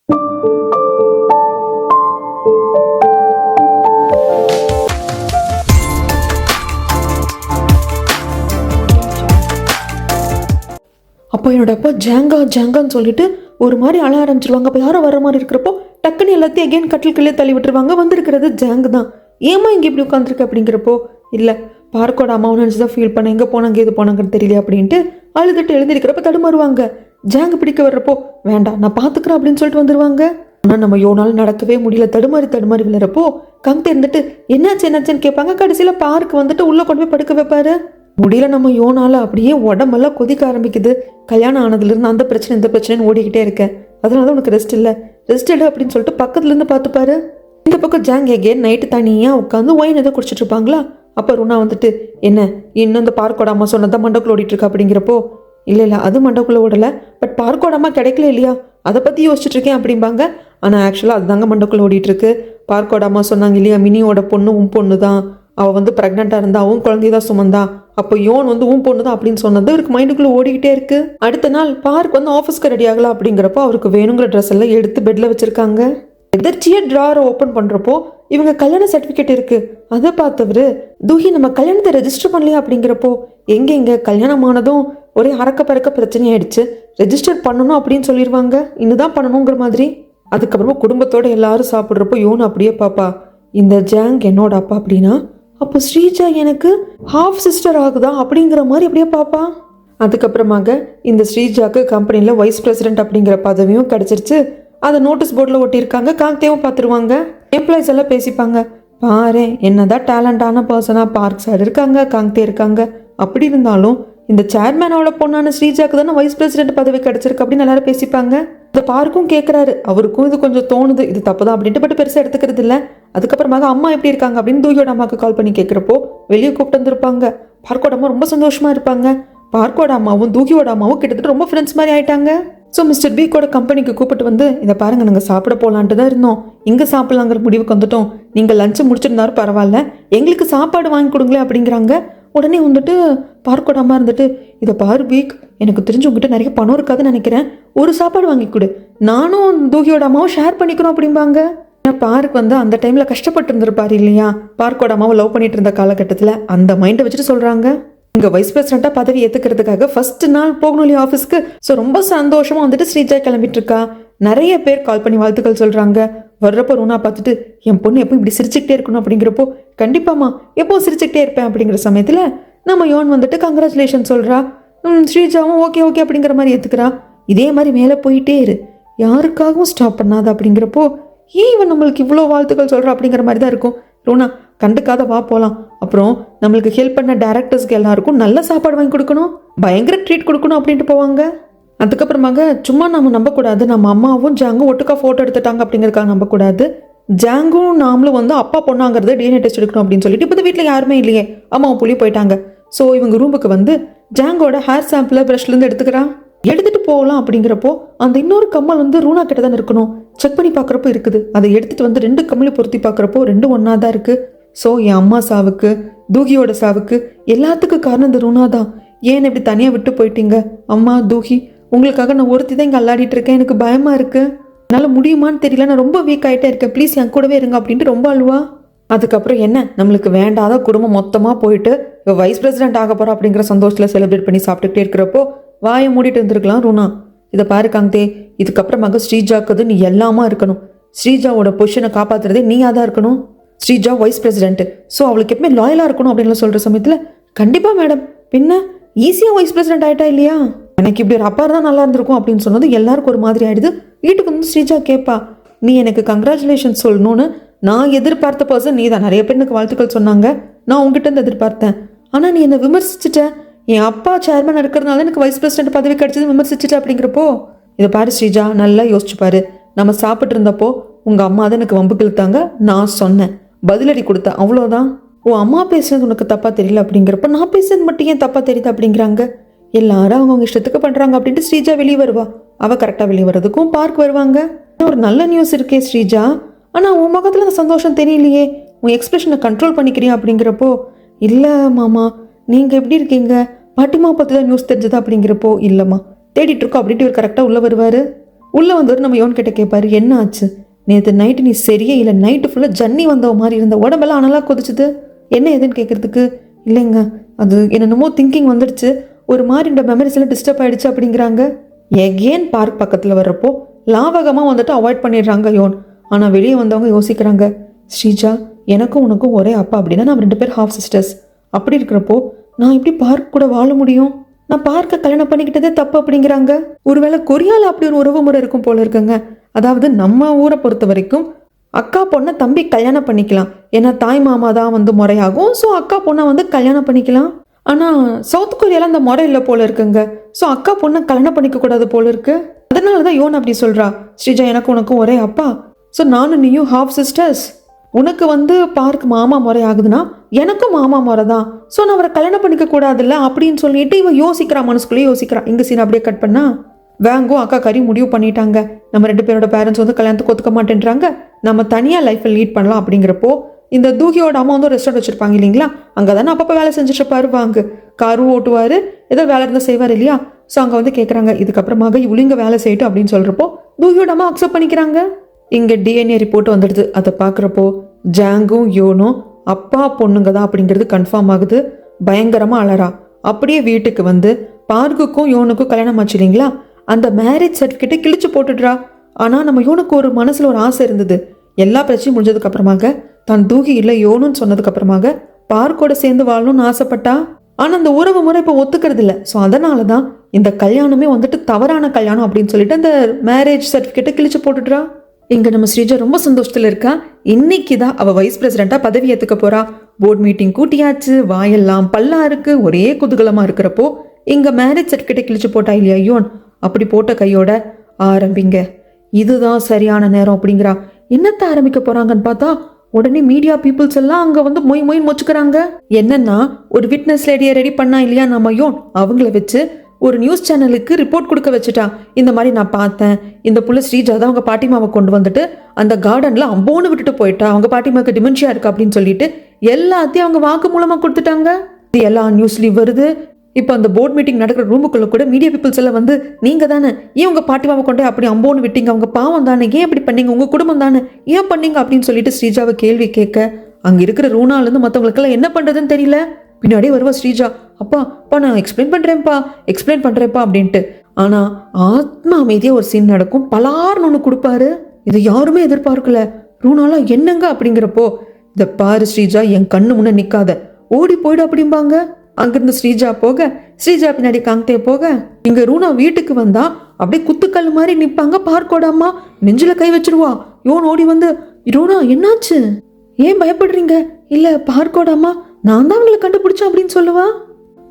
அப்போ என்னோட அப்பா ஜாங்கா ஜாங்கான்னு சொல்லிட்டு ஒரு மாதிரி அழ ஆரம்பிச்சிருவாங்க. அப்போ யாரோ வர மாதிரி இருக்கிறப்போ டக்குன்னு எல்லாத்தையும் எகெயின் கட்டிலுக்குள்ளே தள்ளி விட்டுருவாங்க. வந்திருக்கிறது ஜாங்கு தான். ஏமா இங்கே இப்படி உட்காந்துருக்கு அப்படிங்கிறப்போ, இல்லை பார்க்கோட அம்மாவை நினச்சி தான் ஃபீல் பண்ண, எங்கே போனாங்க எது போனாங்கன்னு தெரியல அப்படின்ட்டு அழுதுட்டு எழுந்திருக்கிறப்ப தடுமாறுவாங்க. ஜாங்கு பிடிக்க வர்றப்போ வேண்டாம் நான் பார்த்துக்கிறேன் அப்படின்னு சொல்லிட்டு வந்துடுவாங்க. ஆனால் நம்ம யோனாலும் நடக்கவே முடியல. தடுமாறி தடுமாறி விழுறப்போ கங்கு இருந்துட்டு என்னாச்சு என்னாச்சுன்னு கேட்பாங்க. கடைசியில் பார்க் வந்துட்டு உள்ளே கொண்டு போய் படுக்க வைப்பாரு. முடியல நம்ம யோனால. அப்படியே உடம்பெல்லாம் கொதிக்க ஆரம்பிக்குது. கல்யாணம் ஆனதுலேருந்து அந்த பிரச்சனை இந்த பிரச்சனைன்னு ஓடிக்கிட்டே இருக்கேன், அதனால தான் உனக்கு ரெஸ்ட் இல்லை, ரெஸ்ட் எடு அப்படின்னு சொல்லிட்டு பக்கத்துலேருந்து பார்த்துப்பாரு. இந்த பக்கம் ஜாங் எகேன் நைட்டு தனியாக உட்காந்து ஒயின் எதை குடிச்சிட்டு இருப்பாங்களா. அப்போ ருணா வந்துட்டு என்ன இன்னும் இந்த பார்க்கோட அம்மா சொன்னதான் மண்டக்குள்ள ஓடிட்டு இருக்கா அப்படிங்கிறப்போ, இல்லை அது மண்டக்குள்ள ஓடலை, பட் பார்க்கோட அம்மா கிடைக்கல இல்லையா அதை பற்றி யோசிச்சுட்டு இருக்கேன் அப்படிம்பாங்க. ஆனால் ஆக்சுவலாக அதுதாங்க மண்டக்குள்ள ஓடிட்டுருக்கு. பார்க்கோட அம்மா சொன்னாங்க இல்லையா, மினியோட பொண்ணு உன் பொண்ணு தான், அவள் வந்து ப்ரெக்னெண்ட்டாக இருந்தா உன் குழந்தையதான் சுமந்தா, அப்போ யோன் வந்து உன் பொண்ணு தான் அப்படின்னு சொன்னது இவருக்கு மைண்டுக்குள்ளே ஓடிக்கிட்டே இருக்கு. அடுத்த நாள் பார்க் வந்து ஆஃபீஸ்க்கு ரெடி ஆகலாம் அப்படிங்கிறப்போ அவருக்கு வேணுங்கிற ட்ரெஸ் எல்லாம் எடுத்து பெட்டில் வச்சுருக்காங்க. எதர்ச்சியாக ட்ராரை ஓப்பன் பண்ணுறப்போ இவங்க கல்யாண சர்டிஃபிகேட் இருக்குது. அதை பார்த்தவர் தூஹி நம்ம கல்யாணத்தை ரெஜிஸ்டர் பண்ணலையா அப்படிங்கிறப்போ, எங்கே கல்யாணம் ஆனதும் ஒரே அறக்க பறக்க பிரச்சனை ஆயிடுச்சு, ரெஜிஸ்டர் பண்ணணும் அப்படின்னு சொல்லிடுவாங்க, இன்னுதான் பண்ணணுங்கிற மாதிரி. அதுக்கப்புறமா குடும்பத்தோட எல்லாரும் சாப்பிட்றப்போ யோன் அப்படியே பாப்பா, இந்த ஜாங் என்னோட அப்பா அப்படின்னா அப்போ ஸ்ரீஜா எனக்கு ஹாஃப் சிஸ்டர் ஆகுதா அப்படிங்கிற மாதிரி அப்படியே பாப்பா. அதுக்கப்புறமாக இந்த ஸ்ரீஜாக்கு கம்பெனியில் வைஸ் பிரசிடென்ட் அப்படிங்கிற பதவியும் கிடச்சிருச்சு. அதை நோட்டீஸ் போர்டில் ஒட்டியிருக்காங்க. காங்தேவும் பார்த்துருவாங்க. எம்ப்ளாயிஸ் எல்லாம் பேசிப்பாங்க, பாரு என்னதான் டேலண்டான பர்சனாக பார்க் சார் இருக்காங்க, காங்தே இருக்காங்க, அப்படி இருந்தாலும் இந்த சேர்மேனோட பொண்ணான ஸ்ரீஜாக்கு தானே வைஸ் பிரசிடென்ட் பதவி கிடச்சிருக்கு அப்படின்னு எல்லாரும் பேசிப்பாங்க. இந்த பார்க்கும் கேட்குறாரு, அவருக்கும் இது கொஞ்சம் தோணுது இது தப்பு தான் அப்படின்ட்டு, பட் பெருசாக எடுத்துக்கிறது இல்லை. அதுக்கப்புறமாக அம்மா எப்படி இருக்காங்க அப்படின்னு தூகியோட அம்மாவுக்கு கால் பண்ணி கேட்குறப்போ வெளியே கூப்பிட்டு வந்திருப்பாங்க. பார்க்கோட அம்மா ரொம்ப சந்தோஷமாக இருப்பாங்க. பார்க்கோட அம்மாவும் தூகியோட அம்மாவும் கிட்டத்தட்ட ரொம்ப ஃப்ரெண்ட்ஸ் மாதிரி ஆயிட்டாங்க. ஸோ மிஸ்டர் பீக்கோட கம்பெனிக்கு கூப்பிட்டு வந்து இதை பாருங்கள் நாங்கள் சாப்பிட போகலான்ட்டு தான் இருந்தோம், இங்கே சாப்பிட்லாங்கிற முடிவுக்கு வந்துட்டோம், நீங்கள் லஞ்சு முடிச்சிருந்தாலும் பரவாயில்ல எங்களுக்கு சாப்பாடு வாங்கி கொடுங்களேன் அப்படிங்கிறாங்க. உடனே வந்துட்டு பார்க்கோட அம்மா இருந்துட்டு, இதை பாரு பீக், எனக்கு தெரிஞ்சு உங்ககிட்ட நிறைய பணம் இருக்காதுன்னு நினைக்கிறேன், ஒரு சாப்பாடு வாங்கி கொடு, நானும் தூகியோட அம்மாவும் ஷேர் பண்ணிக்கிறோம் அப்படிம்பாங்க. ஏன்னா பார்க் வந்து அந்த டைமில் கஷ்டப்பட்டு இருந்திருப்பாரு இல்லையா, பார்க்கோட அம்மாவை லவ் பண்ணிட்டு இருந்த காலகட்டத்தில் அந்த மைண்டை வச்சுட்டு சொல்கிறாங்க. இங்கே வைஸ் பிரசிடெண்ட்டாக பதவி ஏற்றுக்கிறதுக்காக ஃபர்ஸ்ட் நாள் போகணும் இல்லையா ஆஃபீஸ்க்கு. ஸோ ரொம்ப சந்தோஷமாக வந்துட்டு ஸ்ரீஜா கிளம்பிட்டு இருக்கா. நிறைய பேர் கால் பண்ணி வாழ்த்துக்கள் சொல்கிறாங்க. வர்றப்போ ருணா பார்த்துட்டு என் பொண்ணு எப்போ இப்படி சிரிச்சுக்கிட்டே இருக்கணும் அப்படிங்கிறப்போ, கண்டிப்பாம்மா எப்போ சிரிச்சுக்கிட்டே இருப்பேன் அப்படிங்கிற சமயத்தில் நம்ம யோன் வந்துட்டு கங்க்ராச்சுலேஷன் சொல்கிறா. ஸ்ரீஜாவும் ஓகே ஓகே அப்படிங்கிற மாதிரி ஏற்றுக்கிறா. இதே மாதிரி மேலே போயிட்டே இரு, யாருக்காகவும் ஸ்டாப் பண்ணாத அப்படிங்கிறப்போ, ஏன் இவன் நம்மளுக்கு இவ்வளோ வாழ்த்துக்கள் சொல்கிறா அப்படிங்கிற மாதிரி தான் இருக்கும். ருணா கண்டுக்காத வா போகலாம், அப்புறம் நம்மளுக்கு ஹெல்ப் பண்ண டேரக்டர்ஸ்க்கு எல்லாருக்கும் நல்ல சாப்பாடு வாங்கி கொடுக்கணும், பயங்கர ட்ரீட் கொடுக்கணும் அப்படின்ட்டு போவாங்க. அதுக்கப்புறமாக சும்மா நம்ம நம்பக்கூடாது, நம்ம அம்மாவும் ஜாங்கும் ஒட்டுக்கா ஃபோட்டோ எடுத்துட்டாங்க அப்படிங்கிறதுக்காக நம்பக்கூடாது. ஜாங்கும் நாமளும் வந்து அப்பா பொண்ணாங்கிறத டிஎன்ஏ டெஸ்ட் எடுக்கணும் அப்படின்னு சொல்லிட்டு இப்போ வீட்டில் யாருமே இல்லையே, அம்மாவும் புள்ளி போயிட்டாங்க. ஸோ இவங்க ரூமுக்கு வந்து ஜாங்கோட ஹேர் சாம்பிளை ப்ரஷ்லேருந்து எடுத்துக்கிறான். எடுத்துகிட்டு போகலாம் அப்படிங்கிறப்போ அந்த இன்னொரு கம்மல் வந்து ரூனா கிட்ட தான் இருக்கணும். செக் பண்ணி பார்க்குறப்போ இருக்குது. அதை எடுத்துகிட்டு வந்து 2 கம்மலையும் பொருத்தி பார்க்குறப்போ 2 ஒன்றா தான் இருக்குது. ஸோ என் அம்மா சாவுக்கு தூகியோட சாவுக்கு எல்லாத்துக்கும் காரணம் இந்த ரூனா தான். ஏன் இப்படி தனியாக விட்டு போயிட்டீங்க அம்மா தூகி, உங்களுக்காக நான் ஒருத்தி தான் இங்கே அல்லாடிட்டு இருக்கேன், எனக்கு பயமாக இருக்குது, என்னால் முடியுமான்னு தெரியல, நான் ரொம்ப வீக் ஆகிட்டே இருக்கேன், ப்ளீஸ் என் கூடவே இருங்க அப்படின்ட்டு ரொம்ப அழுவா. அதுக்கப்புறம் என்ன நம்மளுக்கு வேண்டாத குடும்பம் மொத்தமாக போயிட்டு இப்போ வைஸ் பிரசிடென்ட் ஆக போகிறோம் அப்படிங்கிற சந்தோஷத்தில் செலிப்ரேட் பண்ணி சாப்பிட்டுக்கிட்டே இருக்கிறப்போ வாயை மூடிட்டு இருந்திருக்கலாம் ரூனா. இதை பாரு காங்தே, இதுக்கப்புறமாக ஸ்ரீஜாக்குது நீ எல்லாமா இருக்கணும், ஸ்ரீஜாவோட பொசிஷனை காப்பாற்றுறதே நீயாக தான் இருக்கணும், ஸ்ரீஜா வைஸ் பிரசிடென்ட், ஸோ அவளுக்கு எப்பவுமே லாயலாக இருக்கணும் அப்படின்னு சொல்கிற சமயத்தில் கண்டிப்பாக மேடம், பின்ன ஈஸியாக வைஸ் பிரசிடென்ட் ஆகிட்டா இல்லையா, எனக்கு இப்படி ஒரு அப்பா தான் நல்லா இருந்திருக்கும் அப்படின்னு சொன்னது எல்லாருக்கும் ஒரு மாதிரி ஆகிடுது. வீட்டுக்கு வந்து ஸ்ரீஜா கேட்பா, நீ எனக்கு கங்க்ராச்சுலேஷன் சொல்லணும்னு நான் எதிர்பார்த்த பர்சன் நீ தான், நிறைய பேர் எனக்கு வாழ்த்துக்கள் சொன்னாங்க, நான் உங்ககிட்ட இருந்து எதிர்பார்த்தேன், ஆனால் நீ என்னை விமர்சிச்சுட்ட, என் அப்பா சேர்மன் இருக்கிறதுனால எனக்கு வைஸ் பிரசிடென்ட் பதவி கிடைச்சது விமர்சிச்சுட்டு அப்படிங்கிறப்போ, இதை பாரு ஸ்ரீஜா நல்லா யோசிச்சு பாரு, நம்ம சாப்பிட்டு இருந்தப்போ உங்கள் அம்மா தான் எனக்கு வம்புக்கு இழுத்தாங்க, நான் சொன்னேன் பதிலடி கொடுத்தேன், அவ்வளோதான், உன் அம்மா பேசுனது உனக்கு தப்பாக தெரியல அப்படிங்கிறப்ப நான் பேசுறது மட்டும் ஏன் தப்பாக தெரியுது அப்படிங்கிறாங்க. எல்லாரும் அவங்கவுங்க இஷ்டத்துக்கு பண்ணுறாங்க அப்படின்ட்டு ஸ்ரீஜா வெளியே வருவா. அவள் கரெக்டாக வெளியே வர்றதுக்கும் பார்க் வருவாங்க. ஒரு நல்ல நியூஸ் இருக்கே ஸ்ரீஜா, ஆனால் உன் முகத்தில் அந்த சந்தோஷம் தெரியலையே, உன் எக்ஸ்பிரஷனை கண்ட்ரோல் பண்ணிக்கிறியா அப்படிங்கிறப்போ, இல்லை மாமா நீங்கள் எப்படி இருக்கீங்க, பாட்டிமா பற்றி தான் நியூஸ் தெரிஞ்சதா அப்படிங்கிறப்போ, இல்லைம்மா தேடிட்டு இருக்கோம் அப்படின்ட்டு இவர் கரெக்டாக உள்ளே வருவார். உள்ளே வந்தவர் நம்ம யோன் கிட்ட கேட்பாரு, என்ன ஆச்சு? நேற்று நைட்டு நீ சரியே இல்லை, நைட்டு ஃபுல்லாக ஜன்னி வந்தவ மாதிரி இருந்த, உடம்பெல்லாம் அனலாக கொதிச்சுது, என்ன ஏதுன்னு கேட்குறதுக்கு, இல்லைங்க அது என்னென்னமோ திங்கிங் வந்துடுச்சு, ஒரு மாதிரி இந்த மெமரிஸ் எல்லாம் டிஸ்டர்ப் ஆகிடுச்சு அப்படிங்கிறாங்க. எகேன் பார்க் பக்கத்தில் வர்றப்போ லாவகமாக வந்துட்டு அவாய்ட் பண்ணிடுறாங்க யோன். ஆனால் வெளியே வந்தவங்க யோசிக்கிறாங்க, ஸ்ரீஜா எனக்கும் உனக்கும் ஒரே அப்பா அப்படின்னா நம்ம 2 பேர் ஹாஃப் சிஸ்டர்ஸ். அப்படி இருக்கிறப்போ நான் எப்படி பார்க் கூட வாழ முடியும்? நான் பார்க்க கல்யாணம் பண்ணிக்கிட்டதே தப்பு அப்படிங்கிறாங்க. ஒருவேளை கொரியாவில் அப்படி ஒரு உறவு முறை இருக்கும் போல இருக்குங்க. அதாவது நம்ம ஊரை பொறுத்த வரைக்கும் அக்கா பொண்ணை தம்பி கல்யாணம் பண்ணிக்கலாம், ஏன்னா தாய் மாமா தான் வந்து முறையாகும். ஸோ அக்கா பொண்ணை வந்து கல்யாணம் பண்ணிக்கலாம். ஆனால் சவுத் கொரியாவில் அந்த முறை இல்லை போல இருக்குங்க. ஸோ அக்கா பொண்ணை கல்யாணம் பண்ணிக்க கூடாது போல இருக்கு. அதனால தான் யோன் அப்படி சொல்கிறா, ஸ்ரீஜா எனக்கு உனக்கும் ஒரே அப்பா, ஸோ நானும் நீயும் ஹாஃப் சிஸ்டர்ஸ். உனக்கு வந்து பார்க் மாமா முறை ஆகுதுன்னா எனக்கும் மாமா முறை தான், ஸோ நான் அவரை கல்யாணம் பண்ணிக்க கூடாதுல்ல அப்படின்னு சொல்லிட்டு இவன் யோசிக்கிறா, மனசுக்குள்ளேயே யோசிக்கிறா. இங்கே சீன் அப்படியே கட் பண்ணா வேங்கும் அக்கா கறி முடிவு பண்ணிட்டாங்க, நம்ம 2 பேரோட பேரண்ட்ஸ் வந்து கல்யாணத்துக்கு ஒத்துக்க மாட்டேன்றாங்க, நம்ம தனியாக லைஃப்பை லீட் பண்ணலாம். அப்படிங்கிறப்போ இந்த தூகியோட அம்மா வந்து ரெஸ்டாரண்ட் வச்சிருப்பாங்க இல்லைங்களா, அங்கே தானே அப்பப்போ வேலை செஞ்சுட்டு இருப்பாரு. வாங்கு காரும் ஓட்டுவார், ஏதோ வேலை இருந்தால் செய்வார் இல்லையா. ஸோ அங்கே வந்து கேட்குறாங்க, இதுக்கப்புறமாக இவளிங்க வேலை செய்யட்டும் அப்படின்னு சொல்கிறப்போ தூகியோட அம்மா அக்செப்ட் பண்ணிக்கிறாங்க. இங்கே டிஎன்ஏ ரிப்போர்ட் வந்துடுது. அதை பார்க்குறப்போ ஜாங்கும் யோனும் அப்பா பொண்ணுங்க தான் அப்படிங்கிறது கன்ஃபார்ம் ஆகுது. பயங்கரமாக அலறா. அப்படியே வீட்டுக்கு வந்து பார்க்குக்கும் யோனுக்கும் கல்யாணம் ஆச்சு இல்லைங்களா, அந்த மேரேஜ் சர்டிஃபிகேட்டை கிழிச்சு போட்டுடுறா. ஆனால் நம்ம யோனுக்கு ஒரு மனசில் ஒரு ஆசை இருந்தது. எல்லா பிரச்சனையும் முடிஞ்சதுக்கு அப்புறமாக தான் தூகி இல்லை யோனுன்னு சொன்னதுக்கு அப்புறமாக பார்க்கோட சேர்ந்து வாழணும்னு ஆசைப்பட்டா. ஆனால் அந்த உறவு முறை இப்போ ஒத்துக்கிறது இல்லை. ஸோ அதனால தான் இந்த கல்யாணமே வந்துட்டு தவறான கல்யாணம் அப்படின்னு சொல்லிட்டு அந்த மேரேஜ் சர்டிஃபிகேட்டை கிழிச்சு போட்டுடுறா. இங்கே நம்ம ஸ்ரீஜா ரொம்ப சந்தோஷத்தில் இருக்கா. இன்னைக்கு தான் அவள் வைஸ் பிரசிடெண்ட்டாக பதவி ஏற்றுக்க போகிறா. போர்ட் மீட்டிங் கூட்டியாச்சு, வாயெல்லாம் பல்லா இருக்கு, ஒரே குதூகலமாக இருக்கிறப்போ இங்கே மேரேஜ் சர்டிஃபிகேட்டை கிழிச்சு போட்டா இல்லையா யோன். அப்படி போட்ட கையோட ஆரம்பிங்க, இதுதான் சரியான நேரம் அப்படிங்கிறா. என்னத்தை ஆரம்பிக்க போகிறாங்கன்னு பார்த்தா உடனே மீடியா பீப்புள்ஸ் எல்லாம் அங்கே வந்து மொய் மொச்சுக்கிறாங்க. என்னன்னா ஒரு விட்னஸ் லேடியை ரெடி பண்ணா இல்லையா நம்ம யோன், அவங்கள வச்சு ஒரு நியூஸ் சேனலுக்கு ரிப்போர்ட் கொடுக்க வச்சுட்டா. இந்த மாதிரி நான் பார்த்தேன், இந்த புள்ள ஸ்ரீஜா தான் அவங்க பாட்டிமாவை கொண்டு வந்துட்டு அந்த கார்டனில் அம்போன்னு விட்டுட்டு போயிட்டா, அவங்க பாட்டிமாவுக்கு டிமென்ஷியா இருக்கு அப்படின்னு சொல்லிட்டு எல்லாத்தையும் அவங்க வாக்கு மூலமாக கொடுத்துட்டாங்க. இது எல்லா நியூஸ்லையும் வருது. இப்போ அந்த போர்ட் மீட்டிங் நடக்கிற ரூமுக்குள்ளே கூட மீடியா பீப்புள்ஸ் எல்லாம் வந்து, நீங்கள் தானே ஏன் உங்கள் பாட்டிமாவை கொண்டு அப்படி அம்போன்னு விட்டீங்க, அவங்க பாவம் தானே, ஏன் அப்படி பண்ணீங்க, உங்கள் குடும்பம் தானே ஏன் பண்ணீங்க அப்படின்னு சொல்லிட்டு ஸ்ரீஜாவை கேள்வி கேட்க அங்கே இருக்கிற ரூனாலேருந்து மற்றவங்களுக்கெல்லாம் என்ன பண்ணுறதுன்னு தெரியல. பின்னாடியே வருவா ஸ்ரீஜா, அப்பா நான் எக்ஸ்பிளைன் பண்ணுறேன்ப்பா அப்படின்ட்டு. ஆனால் ஆத்மா அமைதியாக ஒரு சீன் நடக்கும். பலார்னு ஒன்று கொடுப்பாரு. இது யாருமே எதிர்பார்க்கல. ரூனாலா என்னங்க அப்படிங்கிறப்போ, இதை பாரு ஸ்ரீஜா, என் கண்ணு முன்னே நிற்காத, ஓடி போயிடு அப்படிம்பாங்க. அங்கிருந்து ஸ்ரீஜா போக, ஸ்ரீஜா பின்னாடி காங்தே போக, இங்கே ரூனா வீட்டுக்கு வந்தா அப்படியே குத்துக்கல் மாதிரி நிற்பாங்க. பார்க்கோட அம்மா நெஞ்சில் கை வச்சிருவா. யோன் ஓடி வந்து, ரூனா என்னாச்சு, ஏன் பயப்படுறீங்க? இல்லை பார்க்கோட அம்மா நான் தான் அவங்களை கண்டுபிடிச்சேன் அப்படின்னு சொல்லுவா.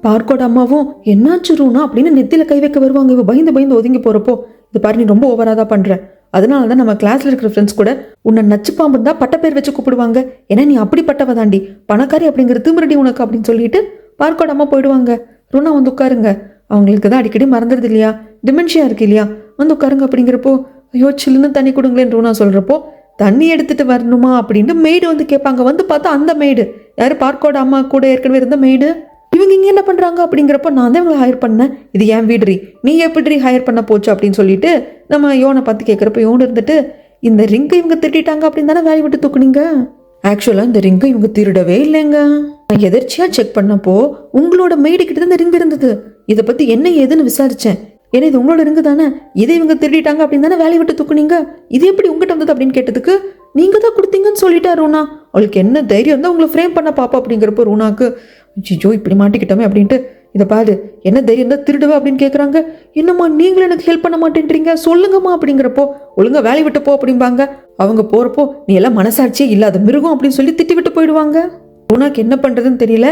பார்க்கோட அம்மாவும் என்னாச்சு ரூனா அப்படின்னு நெத்தியில் கை வைக்க வருவாங்க. இவ பயந்து ஒதுங்கி போகிறப்போ, இது பாரு நீ ரொம்ப ஓவராக தான் பண்ணுற, அதனால தான் நம்ம கிளாஸில் இருக்கிற ஃப்ரெண்ட்ஸ் கூட உன்னை நச்சு பாம்பு தான் பட்ட பேர் வச்சு கூப்பிடுவாங்க, ஏன்னா நீ அப்படிப்பட்டவ தாண்டி, பணக்காரி அப்படிங்கிற திமிரடி உனக்கு அப்படின்னு சொல்லிட்டு பார்க்கோட அம்மா போயிடுவாங்க. ரூனா வந்து உட்காருங்க, அவங்களுக்கு தான் அடிக்கடி மறந்துடுது இல்லையா, டிமென்ஷியா இருக்கு இல்லையா, வந்து உட்காருங்க அப்படிங்கிறப்போ, ஐயோ சில்லுன்னு தண்ணி கொடுங்களேன்னு ரூனா சொல்கிறப்போ, தண்ணி எடுத்துட்டு வரணுமா அப்படின்ட்டு மெய்டு வந்து கேட்பாங்க. வந்து பார்த்தா அந்த மெய்டு யார், பார்க்கோட அம்மா கூட ஏற்கனவே இருந்த மெய்டு. இவங்க இங்கே என்ன பண்ணுறாங்க அப்படிங்கிறப்போ, நான் தான் இவங்களை ஹையர் பண்ணேன், இது ஏன் வீடுறி, நீ எப்படி ஹையர் பண்ண போச்சு அப்படின்னு சொல்லிட்டு நம்ம யோனை பார்த்து கேட்குறப்ப, யோன் இருந்துட்டு இந்த ரிங்கை இவங்க திருட்டிட்டாங்க அப்படின்னு தானே வேலையை விட்டு தூக்குனீங்க. ஆக்சுவலாக இந்த ரிங்கை இவங்க திருடவே இல்லைங்க, நான் எதிர்ச்சியாக செக் பண்ணப்போ உங்களோட மெய்டு கிட்ட தான் இந்த ரிங் இருந்தது. இதை பற்றி என்ன ஏதுன்னு விசாரித்தேன், ஏன்னா இது உங்களோட ரிங்கு தானே, இதை இவங்க திருடிட்டாங்க அப்படின்னு தானே வேலையை விட்டு தூக்குனீங்க, இது எப்படி உங்ககிட்ட வந்தது அப்படின்னு கேட்டதுக்கு நீங்கள் தான் கொடுத்தீங்கன்னு சொல்லிட்டா ரூனா. அவளுக்கு என்ன தைரியம் இருந்தால் உங்களை ஃப்ரேம் பண்ண பாப்பா அப்படிங்கிறப்போ ரூனாக்கு ஜிஜோ இப்படி மாட்டிக்கிட்டோமே அப்படின்ட்டு, இதை பாரு என்ன தைரியம் இருந்தால் திருடுவா அப்படின்னு கேட்குறாங்க. என்னம்மா நீங்களும் எனக்கு ஹெல்ப் பண்ண மாட்டேன்றீங்க, சொல்லுங்கம்மா அப்படிங்கிறப்போ, ஒழுங்கா வேலையை விட்டு போ அப்படிம்பாங்க. அவங்க போகிறப்போ நீ எல்லாம் மனசாட்சியே இல்லாத மிருகம் அப்படின்னு சொல்லி திட்டி விட்டு போயிடுவாங்க. ரூனாக்கு என்ன பண்ணுறதுன்னு தெரியல,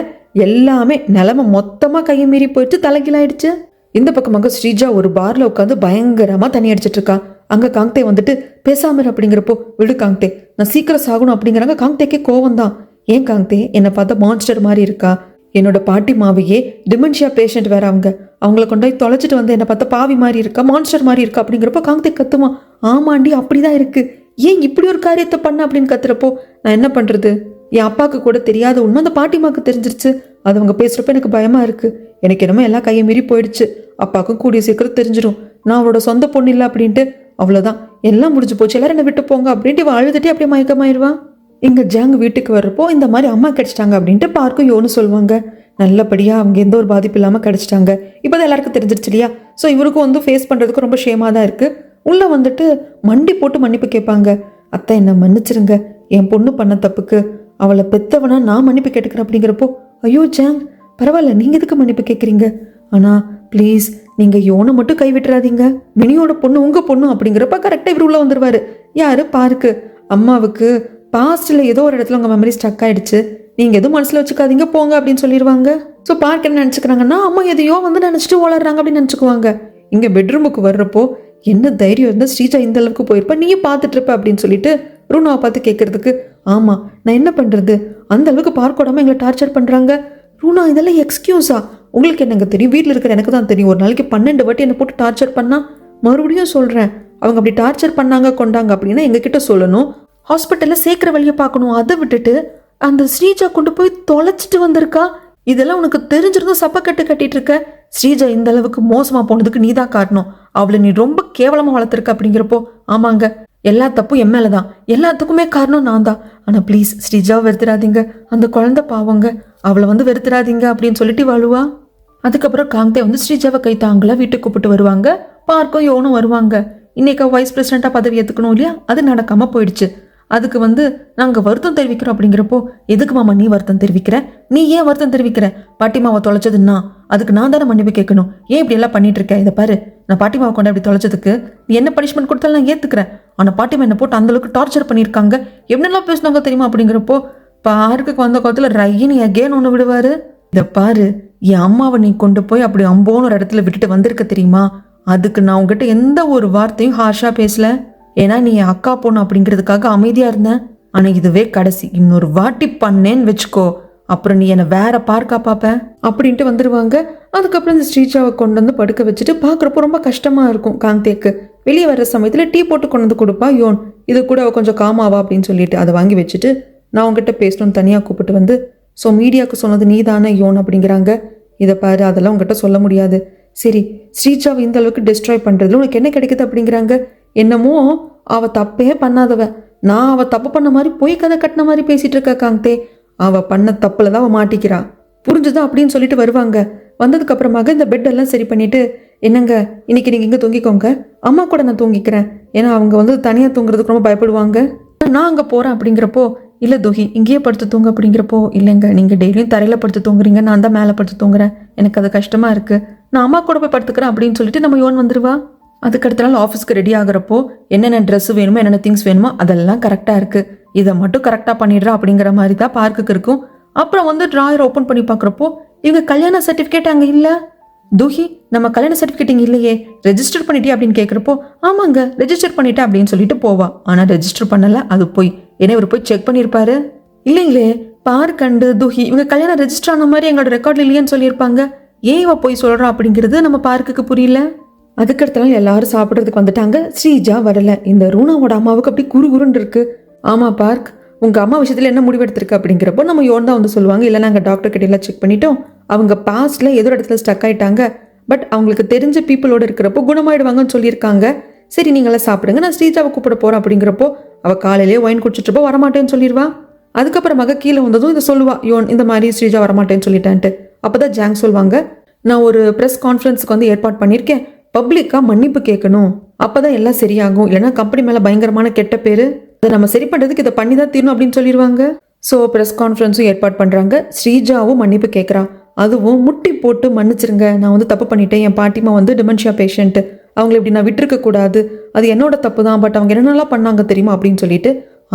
எல்லாமே நிலமை மொத்தமாக கையை மீறி போயிட்டு தலைகீழாயிடுச்சு. இந்த பக்கமாக ஸ்ரீஜா ஒரு பார்ல உட்காந்து பயங்கரமாக தண்ணி அடிச்சிட்டு இருக்கா. அங்கே காங்தே வந்துட்டு பேசாம அப்படிங்கிறப்போ, விடு காங்தே நான் சீக்கிரம் சாகணும் அப்படிங்கிறாங்க. காங்தேக்கே கோவம் தான். ஏன் காங்தே என்னை பார்த்தா மான்ஸ்டர் மாதிரி இருக்கா, என்னோட பாட்டி மாவையே டிமென்ஷியா பேஷண்ட் வேற, அவங்கள கொண்டு போய் தொலைச்சிட்டு வந்து என்னை பார்த்தா பாவி மாதிரி இருக்கா, மான்ஸ்டர் மாதிரி இருக்கா அப்படிங்கிறப்போ காங்தே கத்துமா, ஆமாண்டி அப்படிதான் இருக்கு, ஏன் இப்படி ஒரு காரியத்தை பண்ண அப்படின்னு கத்துறப்போ, நான் என்ன பண்றது, என் அப்பாவுக்கு கூட தெரியாத உண்மை அந்த பாட்டிமாவுக்கு தெரிஞ்சிருச்சு, அது அவங்க பேசுறப்ப எனக்கு பயமா இருக்கு, எனக்கு என்னமோ எல்லாம் கையை மீறி போயிடுச்சு, அப்பாவுக்கும் கூடிய சீக்கிரம் தெரிஞ்சிடும் நான் அவரோட சொந்த பொண்ணு இல்லை அப்படின்ட்டு அவ்வளோதான், எல்லாம் முடிஞ்சு போச்சு, எல்லாரும் என்ன விட்டு போங்க அப்படின்ட்டு இவ அழுதுட்டு அப்படியே மயக்கமாயிருவா. இங்கே ஜாங் வீட்டுக்கு வர்றப்போ இந்த மாதிரி அம்மா கிடச்சிட்டாங்க அப்படின்ட்டு பார்க்கும் யோன்னு சொல்லுவாங்க. நல்லபடியாக அவங்க எந்த ஒரு பாதிப்பு இல்லாமல் கிடச்சிட்டாங்க. இப்போ தான் எல்லாருக்கும் தெரிஞ்சிருச்சு இல்லையா? ஸோ இவருக்கும் வந்து ஃபேஸ் பண்ணுறதுக்கு ரொம்ப ஷேமாக தான் இருக்குது. உள்ளே வந்துட்டு மண்டி போட்டு மன்னிப்பு கேட்பாங்க. அத்தை என்னை மன்னிச்சிருங்க, என் பொண்ணு பண்ண தப்புக்கு அவளை பெத்தவனா நான் மன்னிப்பு கேட்டுக்கிறேன் அப்படிங்கிறப்போ, ஐயோ ஜாங் பரவாயில்ல, நீங்கள் எதுக்கு மன்னிப்பு கேட்குறீங்க? ஆனால் ப்ளீஸ் நீங்கள் யோனை மட்டும் கைவிட்டுறாதீங்க, மினியோட பொண்ணு உங்கள் பொண்ணு அப்படிங்கிறப்ப கரெக்டாக இவர் உள்ளே வந்துடுவார். யார் பார்க்கு அம்மாவுக்கு பாஸ்ட்டில் ஏதோ ஒரு இடத்துல உங்கள் மெமரி ஸ்டக் ஆகிடுச்சு, நீங்கள் எதுவும் மனசில் வச்சுக்காதீங்க போங்க அப்படின்னு சொல்லிடுவாங்க. ஸோ பார்க் என்ன நினச்சிக்கிறாங்கன்னா அம்மா எதையோ வந்து நினச்சிட்டு வளர்றாங்க அப்படின்னு நினச்சிக்குவாங்க. இங்கே பெட்ரூமுக்கு வர்றப்போ என்ன தைரியம் இருந்தால் ஸ்ரீஜா இந்த அளவுக்கு போயிருப்பா, நீயே பார்த்துட்டு இருப்ப அப்படின்னு சொல்லிட்டு ரூனாவை பார்த்து கேட்கறதுக்கு, ஆமாம் நான் என்ன பண்ணுறது, அந்த அளவுக்கு பார்க்கோடாமல் எங்களை டார்ச்சர் பண்ணுறாங்க. ரூனா இதெல்லாம் எக்ஸ்கியூஸா? உங்களுக்கு என்னங்க தெரியும், வீட்டில் இருக்கிற எனக்கு தான் தெரியும். ஒரு நாளைக்கு 12 வாட்டி என்னை போட்டு டார்ச்சர் பண்ணால், மறுபடியும் சொல்கிறேன், அவங்க அப்படி டார்ச்சர் பண்ணாங்க கொண்டாங்க அப்படின்னா எங்ககிட்ட சொல்லணும், ஹாஸ்பிட்டலில் சேர்க்குற வழியை பார்க்கணும். அதை விட்டுட்டு அந்த ஸ்ரீஜா கொண்டு போய் தொலைச்சிட்டு வந்திருக்கா. இதெல்லாம் உனக்கு தெரிஞ்சிருந்தும் சப்பக்கட்டு கட்டிட்டு இருக்க. ஸ்ரீஜா இந்த அளவுக்கு மோசமாக போனதுக்கு நீ தான் காட்டணும், அவளை நீ ரொம்ப கேவலமாக வளர்த்துருக்க அப்படிங்கிறப்போ, ஆமாங்க எல்லா தப்பும் என் மேலே தான், எல்லாத்துக்குமே காரணம் நான் தான். ஆனால் ப்ளீஸ் ஸ்ரீஜாவை வெறுத்துறாதீங்க, அந்த குழந்தை பாவங்க, அவளை வந்து வெறுத்துறாதீங்க அப்படின்னு சொல்லிட்டு வாழுவா. அதுக்கப்புறம் காங்தே வந்து ஸ்ரீஜாவை கை தாங்களா வீட்டுக்கு கூப்பிட்டு வருவாங்க. பார்க்கும் யோனும் வருவாங்க. இன்னைக்கு வைஸ் பிரசிடென்ட்டாக பதவி ஏற்றுக்கணும் இல்லையா, அது நடக்காமல் போயிடுச்சு. அதுக்கு வந்து நாங்கள் வருத்தம் தெரிவிக்கிறோம் அப்படிங்கிறப்போ, எதுக்கு மாமா நீ வருத்தம் தெரிவிக்கிற, நீ ஏன் வருத்தம் தெரிவிக்கிற, பாட்டிமாவை தொலைச்சதுன்னா அதுக்கு நான் தானே மன்னிப்பு கேட்கணும், ஏன் இப்படி எல்லாம் பண்ணிட்டு இருக்கேன், இதை பாரு நான் பாட்டிமாவை கொண்டு அப்படி தொலைச்சதுக்கு நீ என்ன பனிஷ்மெண்ட் கொடுத்தாலும் நான் ஏற்றுக்கிறேன், ஆனால் பாட்டிமா என்ன போட்டு அந்தளவுக்கு டார்ச்சர் பண்ணியிருக்காங்க, எப்படிலாம் பேசினாங்க தெரியுமா அப்படிங்கிறப்போ, பார்க்குக்கு வந்த கோலத்தில் ரையின்னு எகேன் ஒன்று விடுவார். இதை பாரு, என் அம்மாவை நீ கொண்டு போய் அப்படி அம்போன்னு ஒரு இடத்துல விட்டுட்டு வந்திருக்க தெரியுமா, அதுக்கு நான் உங்ககிட்ட எந்த ஒரு வார்த்தையும் ஹார்ஷாக பேசல, ஏன்னா நீ என் அக்கா பொண்ணு அப்படிங்கிறதுக்காக அமைதியாக இருந்தேன். ஆனால் இதுவே கடைசி, இன்னொரு வாட்டி பண்ணேன்னு வச்சுக்கோ, அப்புறம் நீ என்னை வேற பார்க்கா பார்ப்பேன் அப்படின்ட்டு வந்துடுவாங்க. அதுக்கப்புறம் இந்த ஸ்ரீஜாவை கொண்டு வந்து படுக்க வச்சுட்டு பார்க்குறப்போ ரொம்ப கஷ்டமாக இருக்கும் காந்தேக்கு. வெளியே வர்ற சமயத்தில் டீ போட்டு கொண்டு வந்து கொடுப்பா யோன், இது கூட அவள் கொஞ்சம் காமாவா அப்படின்னு சொல்லிட்டு அதை வாங்கி வச்சுட்டு, நான் உங்ககிட்ட பேசணும்னு தனியாக கூப்பிட்டு வந்து, ஸோ மீடியாவுக்கு சொன்னது நீ தானே யோன் அப்படிங்கிறாங்க. இதை பாரு, அதெல்லாம் உங்ககிட்ட சொல்ல முடியாது. சரி, ஸ்ரீஜாவை இந்த அளவுக்கு டிஸ்ட்ராய் பண்ணுறதுல உனக்கு என்ன கிடைக்குது அப்படிங்கிறாங்க. என்னமோ அவள் தப்பே பண்ணாதவ, நான் அவள் தப்பு பண்ண மாதிரி போய் கதை கட்டின மாதிரி பேசிகிட்டு இருக்கா காந்தே, அவள் பண்ண தப்பில் தான் அவள் மாட்டிக்கிறா, புரிஞ்சுதா அப்படின்னு சொல்லிட்டு வருவாங்க. வந்ததுக்கப்புறமாக இந்த பெட்டெல்லாம் சரி பண்ணிவிட்டு, என்னங்க இன்னைக்கு நீங்கள் இங்கே தூங்கிக்கோங்க, அம்மா கூட நான் தூங்கிக்கிறேன், ஏன்னா அவங்க வந்து தனியாக தூங்குறதுக்கு ரொம்ப பயப்படுவாங்க, நான் அங்கே போகிறேன் அப்படிங்கிறப்போ, இல்லை தோஹி இங்கேயே படுத்து தூங்க அப்படிங்கிறப்போ, இல்லைங்க நீங்கள் டெய்லியும் தரையில் படுத்து தூங்குறீங்க, நான் தான் மேலே படுத்து தூங்குறேன், எனக்கு அது கஷ்டமாக இருக்குது, நான் அம்மா கூட போய் படுத்துக்கிறேன் அப்படின்னு சொல்லிட்டு நம்ம யோன் வந்துடுவா. அதுக்கடுத்த நாள் ஆஃபீஸ்க்கு ரெடி ஆகிறப்போ என்னென்ன ட்ரெஸ் வேணுமோ என்னென்ன திங்ஸ் வேணுமோ அதெல்லாம் கரெக்டாக இருக்குது, இதை மட்டும் கரெக்டாக பண்ணிடுறா அப்படிங்கிற மாதிரி தான் பார்க்குக்கு இருக்கும். அப்புறம் வந்து ட்ராயர் ஓப்பன் பண்ணி பார்க்குறப்போ இவங்க கல்யாண சர்டிஃபிகேட் அங்கே இல்லை. தூஹி நம்ம கல்யாண சர்டிஃபிகேட் இங்கே இல்லையே, ரெஜிஸ்டர் பண்ணிட்டே அப்படின்னு கேட்குறப்போ, ஆமாங்க ரெஜிஸ்டர் பண்ணிட்டேன் அப்படின்னு சொல்லிட்டு போவா. ஆனால் ரெஜிஸ்டர் பண்ணலை, அது போய் ஏன்னா இவர் போய் செக் பண்ணியிருப்பாரு. இல்லைங்களே பார்க் அண்டு தூஹி இவங்க கல்யாணம் ரெஜிஸ்டர் ஆன மாதிரி எங்களோட ரெக்கார்டில் இல்லையான்னு சொல்லியிருப்பாங்க, ஏன் இவ போய் சொல்கிறா அப்படிங்கிறது நம்ம பார்க்குக்கு புரியல. அதுக்கடுத்த நாள் எல்லாரும் சாப்பிட்றதுக்கு வந்துட்டாங்க. ஸ்ரீஜா வரல. இந்த ரூனாவோட அம்மாவுக்கு அப்படி குறுகுறுன்னு இருக்கு. ஆமாம் பார்க், உங்கள் அம்மா விஷயத்தில் என்ன முடிவெடுத்திருக்கு அப்படிங்கிறப்போ நம்ம யோன் தான் வந்து சொல்லுவாங்க, இல்லை நாங்கள் டாக்டர் கிட்ட எல்லாம் செக் பண்ணிட்டோம், அவங்க பாஸ்டில் ஏதோ இடத்துல ஸ்டக் ஆகிட்டாங்க, பட் அவங்களுக்கு தெரிஞ்ச பீப்புளோடு இருக்கிறப்போ குணமாயிடுவாங்கன்னு சொல்லியிருக்காங்க, சரி நீங்களாம் சாப்பிடுங்க, நான் ஸ்ரீஜாவை கூப்பிட போகிறேன் அப்படிங்கிறப்போ அவள் காலையிலேயே ஒயின் குடிச்சிட்ருப்போ வரமாட்டேன்னு சொல்லிடுவா. அதுக்கப்புறமாக கீழே வந்ததும் இதை சொல்லுவா யோன், இந்த மாதிரி ஸ்ரீஜா வரமாட்டேன்னு சொல்லிட்டான்ட்டு. அப்போ தான் ஜாங் சொல்லுவாங்க, நான் ஒரு ப்ரெஸ் கான்ஃபரன்ஸுக்கு வந்து ஏற்பாடு பண்ணியிருக்கேன், பப்ளிக்காக மன்னிப்பு கேட்கணும், அப்போ தான் எல்லாம் சரியாகும், இல்லைனா கம்பெனி மேலே பயங்கரமான கெட்ட பேர், அதை நம்ம சரி பண்ணுறதுக்கு இதை பண்ணி தான் தீரணும் அப்படின்னு சொல்லிடுவாங்க. ஸோ ப்ரெஸ் கான்ஃபரன்ஸும் ஏற்பாடு பண்ணுறாங்க. ஸ்ரீஜாவும் மன்னிப்பு கேட்குறா, அதுவும் முட்டி போட்டு மன்னிச்சிருங்க, நான் வந்து தப்பு பண்ணிட்டேன், என் பாட்டிமா வந்து டிமென்ஷியா பேஷண்ட்டு, அவங்களை இப்படி நான் விட்டுருக்கக்கூடாது, அது என்னோட தப்பு தான், பட் அவங்க என்னென்னலாம் பண்ணாங்க தெரியுமா அப்படின்னு சொல்லிட்டு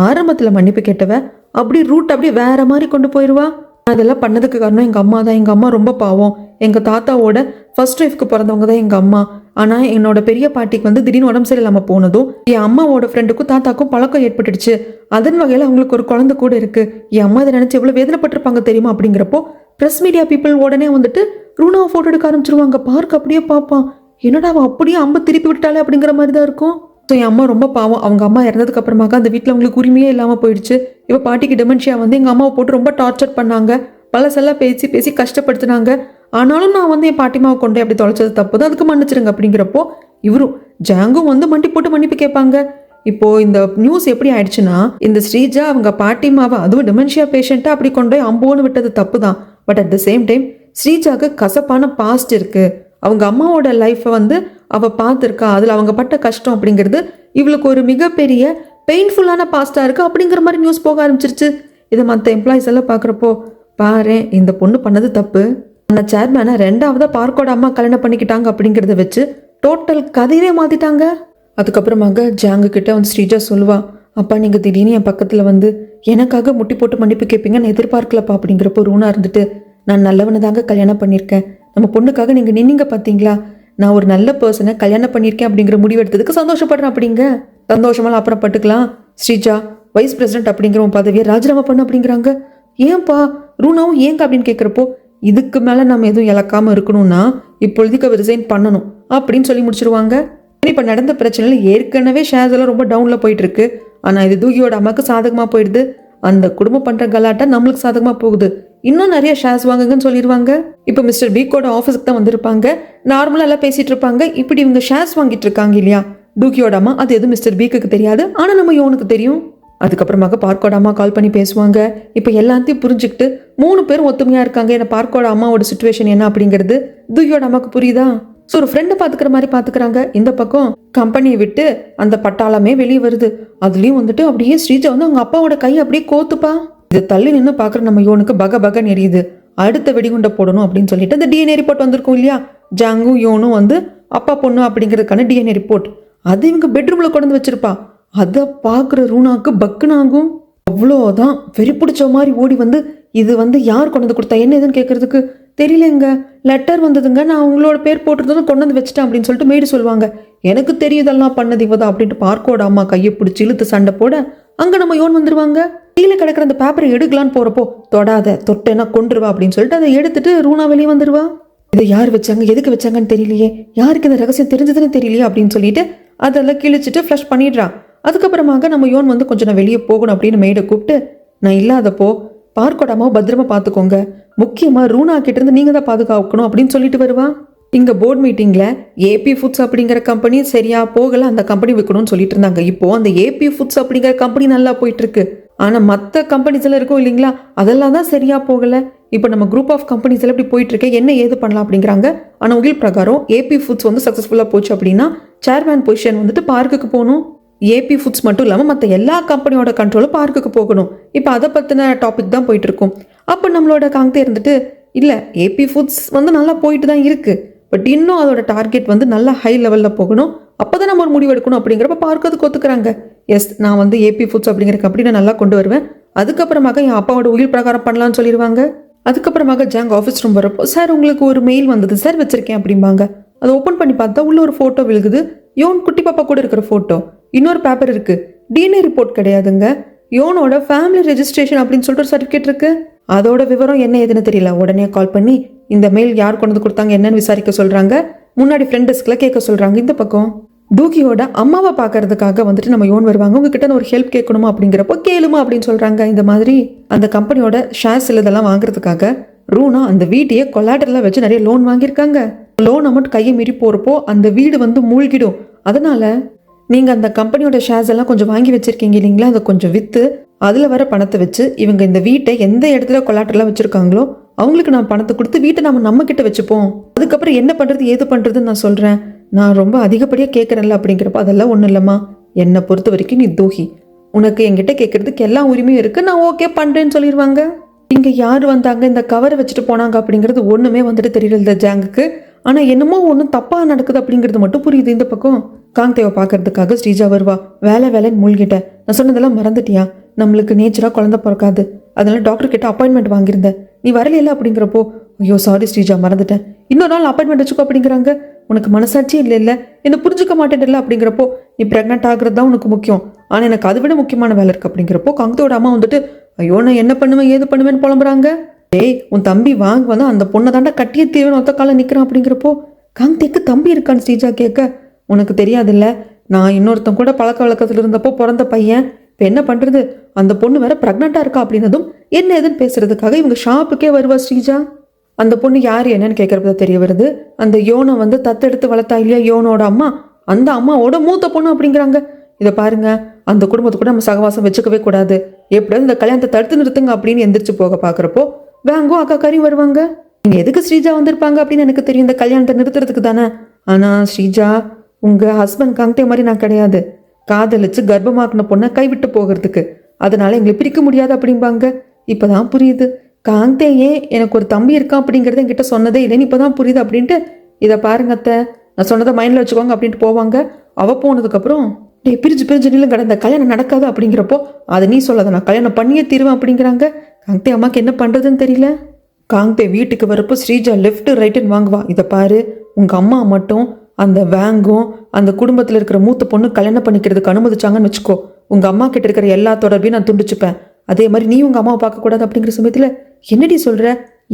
ஆரம்பத்தில் மன்னிப்பு கேட்டவ அப்படி ரூட் அப்படியே வேற மாதிரி கொண்டு போயிடுவா. அதெல்லாம் பண்ணதுக்கு காரணம் எங்கள் அம்மா தான், எங்கள் அம்மா ரொம்ப பாவம், எங்கள் தாத்தாவோட ஃபர்ஸ்ட் ஒய்ஃப்க்கு பிறந்தவங்க தான் எங்கள் அம்மா, ஆனால் என்னோட பெரிய பாட்டிக்கு வந்து திடீர்னு உடம்பு சரியில்லாமல் போனதும் என் அம்மாவோட ஃப்ரெண்டுக்கும் தாத்தாக்கும் பழக்கம் ஏற்பட்டுடுச்சு, அதன் வகையில் அவங்களுக்கு ஒரு குழந்தை கூட இருக்குது, என் அம்மா இதை நினச்சி எவ்வளோ வேதனைப்பட்டிருப்பாங்க தெரியுமா அப்படிங்கிறப்போ ப்ரெஸ் மீடியா பீப்புள் உடனே வந்துட்டு ரூனாவை ஃபோட்டோ எடுக்க ஆரம்பிச்சிருவாங்க. பார்க்க அப்படியே பார்ப்பான், என்னடா அவன் அப்படியே அம்பு திருப்பி விட்டாலே அப்படிங்கிற மாதிரி தான் இருக்கும். ஸோ என் அம்மா ரொம்ப பாவம், அவங்க அம்மா இறந்ததுக்கு அப்புறமாக அந்த வீட்டில் அவங்களுக்கு உரிமையே இல்லாமல் போயிடுச்சு, இப்போ பாட்டிக்கு டெமென்ஷியா வந்து எங்கள் அம்மாவை போட்டு ரொம்ப டார்ச்சர் பண்ணாங்க, பழசெல்லாம் பேசி பேசி கஷ்டப்படுத்தினாங்க. ஆனாலும் நான் வந்து என் பாட்டிமாவை கொண்டு அப்படி தொலைச்சது தப்பு தான், அதுக்கு மன்னிச்சிருங்க அப்படிங்கிறப்போ இவரும் ஜாங்கும் வந்து மண்டி போட்டு மன்னிப்பு கேட்பாங்க. இப்போ இந்த நியூஸ் எப்படி ஆயிடுச்சுன்னா, இந்த ஸ்ரீஜா அவங்க பாட்டிமாவை அதுவும் டிமென்ஷியா பேஷண்ட்டா அப்படி கொண்டு போய் அம்போன்னு விட்டது தப்பு தான். But at the same time ஸ்ரீஜாக்கு கசப்பான பாஸ்ட் இருக்கு. அவங்க அம்மாவோட லைஃப்பை வந்து அவ பார்த்துருக்கா, அதில் அவங்க பட்ட கஷ்டம் அப்படிங்கிறது இவளுக்கு ஒரு மிகப்பெரிய பெயின்ஃபுல்லான பாஸ்டாக இருக்குது அப்படிங்கிற மாதிரி நியூஸ் போக ஆரம்பிச்சிருச்சு. இதை மற்ற எம்ப்ளாயிஸ் எல்லாம் பார்க்குறப்போ, பாரு இந்த பொண்ணு பண்ணது தப்பு, அந்த சேர்மேனை ரெண்டாவதாக பார்க்கோட அம்மா கல்யாணம் பண்ணிக்கிட்டாங்க அப்படிங்கிறத வச்சு டோட்டல் கதையவே மாற்றிட்டாங்க. அதுக்கப்புறமாக ஜாங்கு கிட்ட வந்து ஸ்ரீஜா சொல்லுவா, அப்பா நீங்கள் திடீர்னு என் பக்கத்தில் வந்து எனக்காக முட்டி போட்டு மன்னிப்பு கேட்பீங்கன்னு எதிர்பார்க்கலப்பா அப்படிங்கிறப்போ ரூனா இருந்துட்டு, நான் நல்லவனை தாங்க கல்யாணம் பண்ணியிருக்கேன், நம்ம பொண்ணுக்காக நீங்கள் நின்னீங்க பார்த்தீங்களா, நான் ஒரு நல்ல பர்சனை கல்யாணம் பண்ணியிருக்கேன் அப்படிங்கிற முடிவு எடுத்ததுக்கு சந்தோஷப்படுறேன் அப்படிங்க. சந்தோஷமெல்லாம் அப்புறம் பட்டுக்கலாம். ஸ்ரீஜா வைஸ் பிரசிடென்ட் அப்படிங்கிற உன் பதவியை ராஜினாமா பண்ண அப்படிங்கிறாங்க. ஏன்பா ரூனாவும் ஏங்க அப்படின்னு கேட்குறப்போ, இதுக்கு மேலே நம்ம எதுவும் இழக்காமல் இருக்கணும்னா இப்பொழுதுக்கு அவர் ரிசைன் பண்ணணும் அப்படின்னு சொல்லி முடிச்சிருவாங்க. இப்போ நடந்த பிரச்சனையில் ஏற்கனவே ஷேர்ஸ் எல்லாம் ரொம்ப டவுனில் போயிட்டு இருக்கு. ஆனால் இது தூகியோட அம்மாவுக்கு சாதகமாக போயிடுது. அந்த குடும்பம் பண்ணுற கலாட்டா நம்மளுக்கு சாதகமாக போகுது. இன்னும் நிறைய ஷேர்ஸ் வாங்குங்கன்னு சொல்லிடுவாங்க. இப்போ மிஸ்டர் பீக்கோட ஆஃபீஸுக்கு தான் வந்திருப்பாங்க. நார்மலாக எல்லாம் பேசிட்டு இருப்பாங்க. இப்படி இவங்க ஷேர்ஸ் வாங்கிட்டு இருக்காங்க இல்லையா டூக்கியோட அம்மா, அது எதுவும் மிஸ்டர் பீக்கு தெரியாது, ஆனால் நம்ம யோனுக்கு தெரியும். அதுக்கப்புறமாக பார்க்கோட அம்மா கால் பண்ணி பேசுவாங்க. இப்போ எல்லாத்தையும் புரிஞ்சுக்கிட்டு 3 பேரும் ஒத்துமையாக இருக்காங்க. ஏன்னா பார்க்கோட அம்மாவோட சுச்சுவேஷன் என்ன அப்படிங்கிறது தூக்கியோட அம்மாவுக்கு புரியுதா. ஸோ ஒரு ஃப்ரெண்டை பார்த்துக்கிற மாதிரி பார்த்துக்கிறாங்க. இந்த பக்கம் கம்பெனியை விட்டு அந்த பட்டாளமே வெளியே வருது. அதுலேயும் வந்துட்டு அப்படியே ஸ்ரீஜா வந்து அவங்க அப்பாவோட கை அப்படியே கோத்துப்பா. இதை தள்ளி நின்று பார்க்குற நம்ம யோனுக்கு பக பகன்னு எரியுது. அடுத்த வெடிகுண்டை போடணும் அப்படின்னு சொல்லிட்டு அந்த டிஎன்ஏ ரிப்போர்ட் வந்திருக்கும் இல்லையா, ஜாங்கும் யோனும் வந்து அப்பா பொண்ணு அப்படிங்கிறதுக்கான டிஎன்ஏ ரிப்போர்ட் அது இவங்க பெட்ரூமில் கொண்டு வந்து வச்சிருப்பா. அதை பார்க்குற ரூனாக்கு பக்குன்னு ஆகும். அவ்வளோதான் வெறி பிடிச்ச மாதிரி ஓடி வந்து, இது வந்து யார் கொண்டு வந்து கொடுத்தா என்ன ஏதுன்னு கேட்கறதுக்கு, தெரியலங்க லெட்டர் வந்ததுங்க, நான் உங்களோட பேர் போட்டுருந்ததும் கொண்டு வந்து வச்சுட்டேன் அப்படின்னு சொல்லிட்டு மேடு சொல்லுவாங்க. எனக்கு தெரியுதெல்லாம் பண்ணது இவதான் அப்படின்ட்டு பார்க்கோட அம்மா கையை பிடிச்சி இழுத்து சண்டை போட அங்கே நம்ம யோன் வந்துருவாங்க. கீழே கிடக்கிற அந்த பேப்பரை எடுக்கலான்னு போகிறப்போ, தொடாத தொட்டேன்னா கொண்டுருவா அப்படின்னு சொல்லிட்டு அதை எடுத்துட்டு ரூனா வெளியே வந்துருவா. இதை யார் வச்சாங்க எதுக்கு வச்சாங்கன்னு தெரியலையே, யாருக்கு இந்த ரகசியம் தெரிஞ்சதுன்னு தெரியலையே அப்படின்னு சொல்லிட்டு அதெல்லாம் கிழிச்சிட்டு ஃப்ளஷ் பண்ணிடுறான். அதுக்கப்புறமாக நம்ம யோன் வந்து கொஞ்சம் நான் வெளியே போகணும் அப்படின்னு மெய்டை கூப்பிட்டு, நான் இல்லாதப்போ பார்க்கோடாமோ பத்திரமா பார்த்துக்கோங்க, முக்கியமாக ரூனா கிட்ட இருந்து நீங்கள் தான் பாதுகாக்கணும் அப்படின்னு சொல்லிட்டு வருவா. இங்கே போர்ட் மீட்டிங்கில் ஏபி ஃபுட்ஸ் அப்படிங்கிற கம்பெனி சரியா போகலை, அந்த கம்பெனி விற்கணும்னு சொல்லிட்டு இருந்தாங்க. இப்போ அந்த ஏபி ஃபுட்ஸ் அப்படிங்கிற கம்பெனி நல்லா போயிட்டு இருக்கு. ஆனால் மற்ற கம்பெனிஸ் எல்லாம் இருக்கும் இல்லைங்களா, அதெல்லாம் தான் சரியா போகலை. இப்போ நம்ம குரூப் ஆஃப் கம்பெனிஸ் எல்லாம் இப்படி போயிட்டு இருக்கேன், என்ன ஏது பண்ணலாம் அப்படிங்கிறாங்க. ஆனால் உகில் பிரகாரம் ஏபி ஃபுட்ஸ் வந்து சக்ஸஸ்ஃபுல்லாக போச்சு அப்படின்னா சேர்மேன் பொசிஷன் வந்துட்டு பார்க்குக்கு போகணும். ஏபி ஃபுட்ஸ் மட்டும் இல்லாமல் மற்ற எல்லா கம்பெனியோட கண்ட்ரோலும் பார்க்குக்கு போகணும். இப்போ அதை பற்றின டாபிக் தான் போயிட்டு இருக்கும். அப்போ நம்மளோட காங்கே இருந்துட்டு, இல்லை ஏபி ஃபுட்ஸ் வந்து நல்லா போயிட்டு தான் இருக்குது, பட் இன்னும் அதோட டார்கெட் வந்து நல்லா ஹை லெவலில் போகணும், அப்போ தான் நம்ம ஒரு முடிவு எடுக்கணும் அப்படிங்கிறப்ப பார்க்கறதுக்கு ஒத்துக்கிறாங்க. எஸ் நான் வந்து ஏபி ஃபுட்ஸ் அப்படிங்கிற கம்பெனி நான் நல்லா கொண்டு வருவேன், அதுக்கப்புறமாக என் அப்பாவோட உயிர் பிரகாரம் பண்ணலான்னு சொல்லிடுவாங்க. அதுக்கப்புறமாக ஜாங் ஆஃபீஸ் ரூம் வரப்போ, சார் உங்களுக்கு ஒரு மெயில் வந்தது சார் வச்சிருக்கேன் அப்படிம்பாங்க. அதை ஓப்பன் பண்ணி பார்த்தா உள்ள ஒரு ஃபோட்டோ விழுகுது. யோன் குட்டி பாப்பா கூட இருக்கிற ஃபோட்டோ. இன்னொரு பேப்பர் இருக்கு, டிஎன்ஏ ரிப்போர்ட் கிடையாதுங்க, யோனோட ஃபேமிலி ரெஜிஸ்ட்ரேஷன் அப்படின்னு சொல்லிட்டு ஒரு சர்டிஃபிகேட் இருக்கு. அதோட விவரம் என்ன ஏதுன்னு தெரியல. உடனே கால் பண்ணி இந்த மெயில் யார் கொண்டு வந்து கொடுத்தாங்க என்னன்னு விசாரிக்க சொல்றாங்க. முன்னாடி ஃப்ரெண்ட் டெஸ்க்ல கேட்க சொல்றாங்க. இந்த பக்கம் டூகியோட அம்மாவை பார்க்கறதுக்காக வந்துட்டு நம்ம யோன் வருவாங்க. உங்ககிட்ட ஒரு ஹெல்ப் கேட்கணுமா அப்படிங்கிறப்போ கேளுமா அப்படின்னு சொல்றாங்க. இந்த மாதிரி அந்த கம்பெனியோட ஷேர்ஸ் இதெல்லாம் வாங்குறதுக்காக ரூனா அந்த வீட்டையே கொலாட்டரில் வச்சு நிறைய லோன் வாங்கியிருக்காங்க. லோன் அமௌண்ட் கையை மீறி போகிறப்போ அந்த வீடு வந்து மூழ்கிடும். அதனால நீங்கள் அந்த கம்பெனியோட ஷேர்ஸ் எல்லாம் கொஞ்சம் வாங்கி வச்சிருக்கீங்க இல்லைங்களா, அதை கொஞ்சம் விற்று அதில் வர பணத்தை வச்சு இவங்க இந்த வீட்டை எந்த இடத்துல கொலாட்டரில் வச்சுருக்காங்களோ அவங்களுக்கு நான் பணத்தை கொடுத்து வீட்டை நம்ம கிட்ட வச்சுப்போம். அதுக்கப்புறம் என்ன பண்ணுறது ஏது பண்ணுறதுன்னு நான் சொல்கிறேன். நான் ரொம்ப அதிகப்படியாக கேட்குறேன்ல அப்படிங்கிறப்ப, அதெல்லாம் ஒன்றும் இல்லைம்மா, என்னை பொறுத்த வரைக்கும் நீ தூகி, உனக்கு என்கிட்ட கேட்கறதுக்கு எல்லா உரிமையும் இருக்குது, நான் ஓகே பண்ணுறேன்னு சொல்லிடுவாங்க. இங்கே யார் வந்தாங்க இந்த கவரை வச்சுட்டு போனாங்க அப்படிங்கிறது ஒன்றுமே வந்துட்டு தெரியல இந்த ஜாங்குக்கு. ஆனால் என்னமோ ஒன்றும் தப்பாக நடக்குது அப்படிங்கிறது மட்டும் புரியுது. இந்த பக்கம் காங்தேவை பார்க்கறதுக்காக ஸ்ரீஜா வருவா. வேலைன்னு மூழ்கிட்டேன், நான் சொன்னதெல்லாம் மறந்துட்டியா, நம்மளுக்கு நேச்சராக குழந்தை பிறக்காது, அதனால டாக்டர் கிட்ட அப்பாயின்மெண்ட் வாங்கியிருந்தேன், நீ வரலையில அப்படிங்கிறப்போ, ஐயோ சாரி ஸ்ரீஜா மறந்துட்டேன், இன்னொரு நாள் அப்பாயின்மெண்ட் வச்சுக்கோ அப்படிங்கிறாங்க. உனக்கு மனசாட்சி இல்லை என்ன புரிஞ்சுக்க மாட்டேன்ல அப்படிங்கிறப்போ, நீ ப்ரெக்னென்ட் ஆகுறது தான் உனக்கு முக்கியம், ஆனால் எனக்கு அதை விட முக்கியமான வேலை இருக்குது அப்படிங்கிறப்போ காங்தேவோட அம்மா வந்துட்டு, ஐயோ நான் என்ன பண்ணுவேன் ஏது பண்ணுவேன்னு புலம்புறாங்க. டேய் உன் தம்பி வாங்க வந்து அந்த பொண்ணை தாண்டா கட்டியே தீவன ஒத்த காலம் நிற்கிறான் அப்படிங்கிறப்போ, காங்தேக்கு தம்பி இருக்கான்னு ஸ்ரீஜா கேட்க, உனக்கு தெரியாதுல்ல, நான் இன்னொருத்தன் கூட பழக்க வழக்கத்தில் இருந்தப்போ பிறந்த பையன், இப்போ என்ன பண்ணுறது, அந்த பொண்ணு வேற ப்ரெக்னெண்ட்டாக இருக்கா அப்படின்னதும் என்ன ஏதுன்னு பேசுறதுக்காக இவங்க ஷாப்புக்கே வருவா ஸ்ரீஜா. அந்த பொண்ணு யார் என்னன்னு கேட்குறப்ப தெரிய வருது, அந்த யோனை வந்து தத்தெடுத்து வளர்த்தா இல்லையா யோனோட அம்மா, அந்த அம்மாவோட மூத்த பொண்ணு அப்படிங்கிறாங்க. இதை பாருங்க, அந்த குடும்பத்தை கூட நம்ம சகவாசம் வச்சுக்கவே கூடாது, எப்படியாவது இந்த கல்யாணத்தை தடுத்து நிறுத்துங்க அப்படின்னு எந்திரிச்சு போக பார்க்குறப்போ வேங்கும் அக்கா காரியும் வருவாங்க. நீங்கள் எதுக்கு ஸ்ரீஜா வந்திருப்பாங்க அப்படின்னு எனக்கு தெரியும், இந்த கல்யாணத்தை நிறுத்துறதுக்கு தானே. ஆனால் ஸ்ரீஜா, உங்கள் ஹஸ்பண்ட் காங்தே மாதிரி நான் கிடையாது, காதலிச்சு கர்ப்பமாக்குன பொண்ணை கைவிட்டு போகிறதுக்கு, அதனால எங்களை பிரிக்க முடியாது அப்படிம்பாங்க. இப்போதான் புரியுது, காங்தே ஏன் எனக்கு ஒரு தம்பி இருக்கான் அப்படிங்கிறத என்கிட்ட சொன்னதே இல்லைன்னு இப்போதான் புரியுது அப்படின்ட்டு. இதை பாருங்க அத்தை, நான் சொன்னதை மைண்டில் வச்சுக்கோங்க அப்படின்ட்டு போவாங்க. அவள் போனதுக்கப்புறம் பிரிஞ்சு நில்லும் கடந்த கல்யாணம் நடக்காது அப்படிங்கிறப்போ, அதை நீ சொல்லாத, நான் கல்யாணம் பண்ணியே தீருவேன் அப்படிங்கிறாங்க. காங்தே அம்மாவுக்கு என்ன பண்ணுறதுன்னு தெரியல. காங்தே வீட்டுக்கு வரப்போ ஸ்ரீஜா லெஃப்ட் ரைட்டுன்னு வாங்குவா. இதை பாரு, உங்கள் அம்மா மட்டும் அந்த வேங்கும் அந்த குடும்பத்தில் இருக்கிற மூத்த பொண்ணு கல்யாணம் பண்ணிக்கிறதுக்கு அனுமதிச்சாங்கன்னு வச்சுக்கோ, உங்கள் அம்மா கிட்ட இருக்கிற எல்லா தொடர்பையும் நான் துண்டிச்சுப்பேன். அதே மாதிரி நீ உங்கள் அம்மாவை பார்க்கக்கூடாது அப்படிங்கிற சமயத்தில் என்னடி சொல்கிற,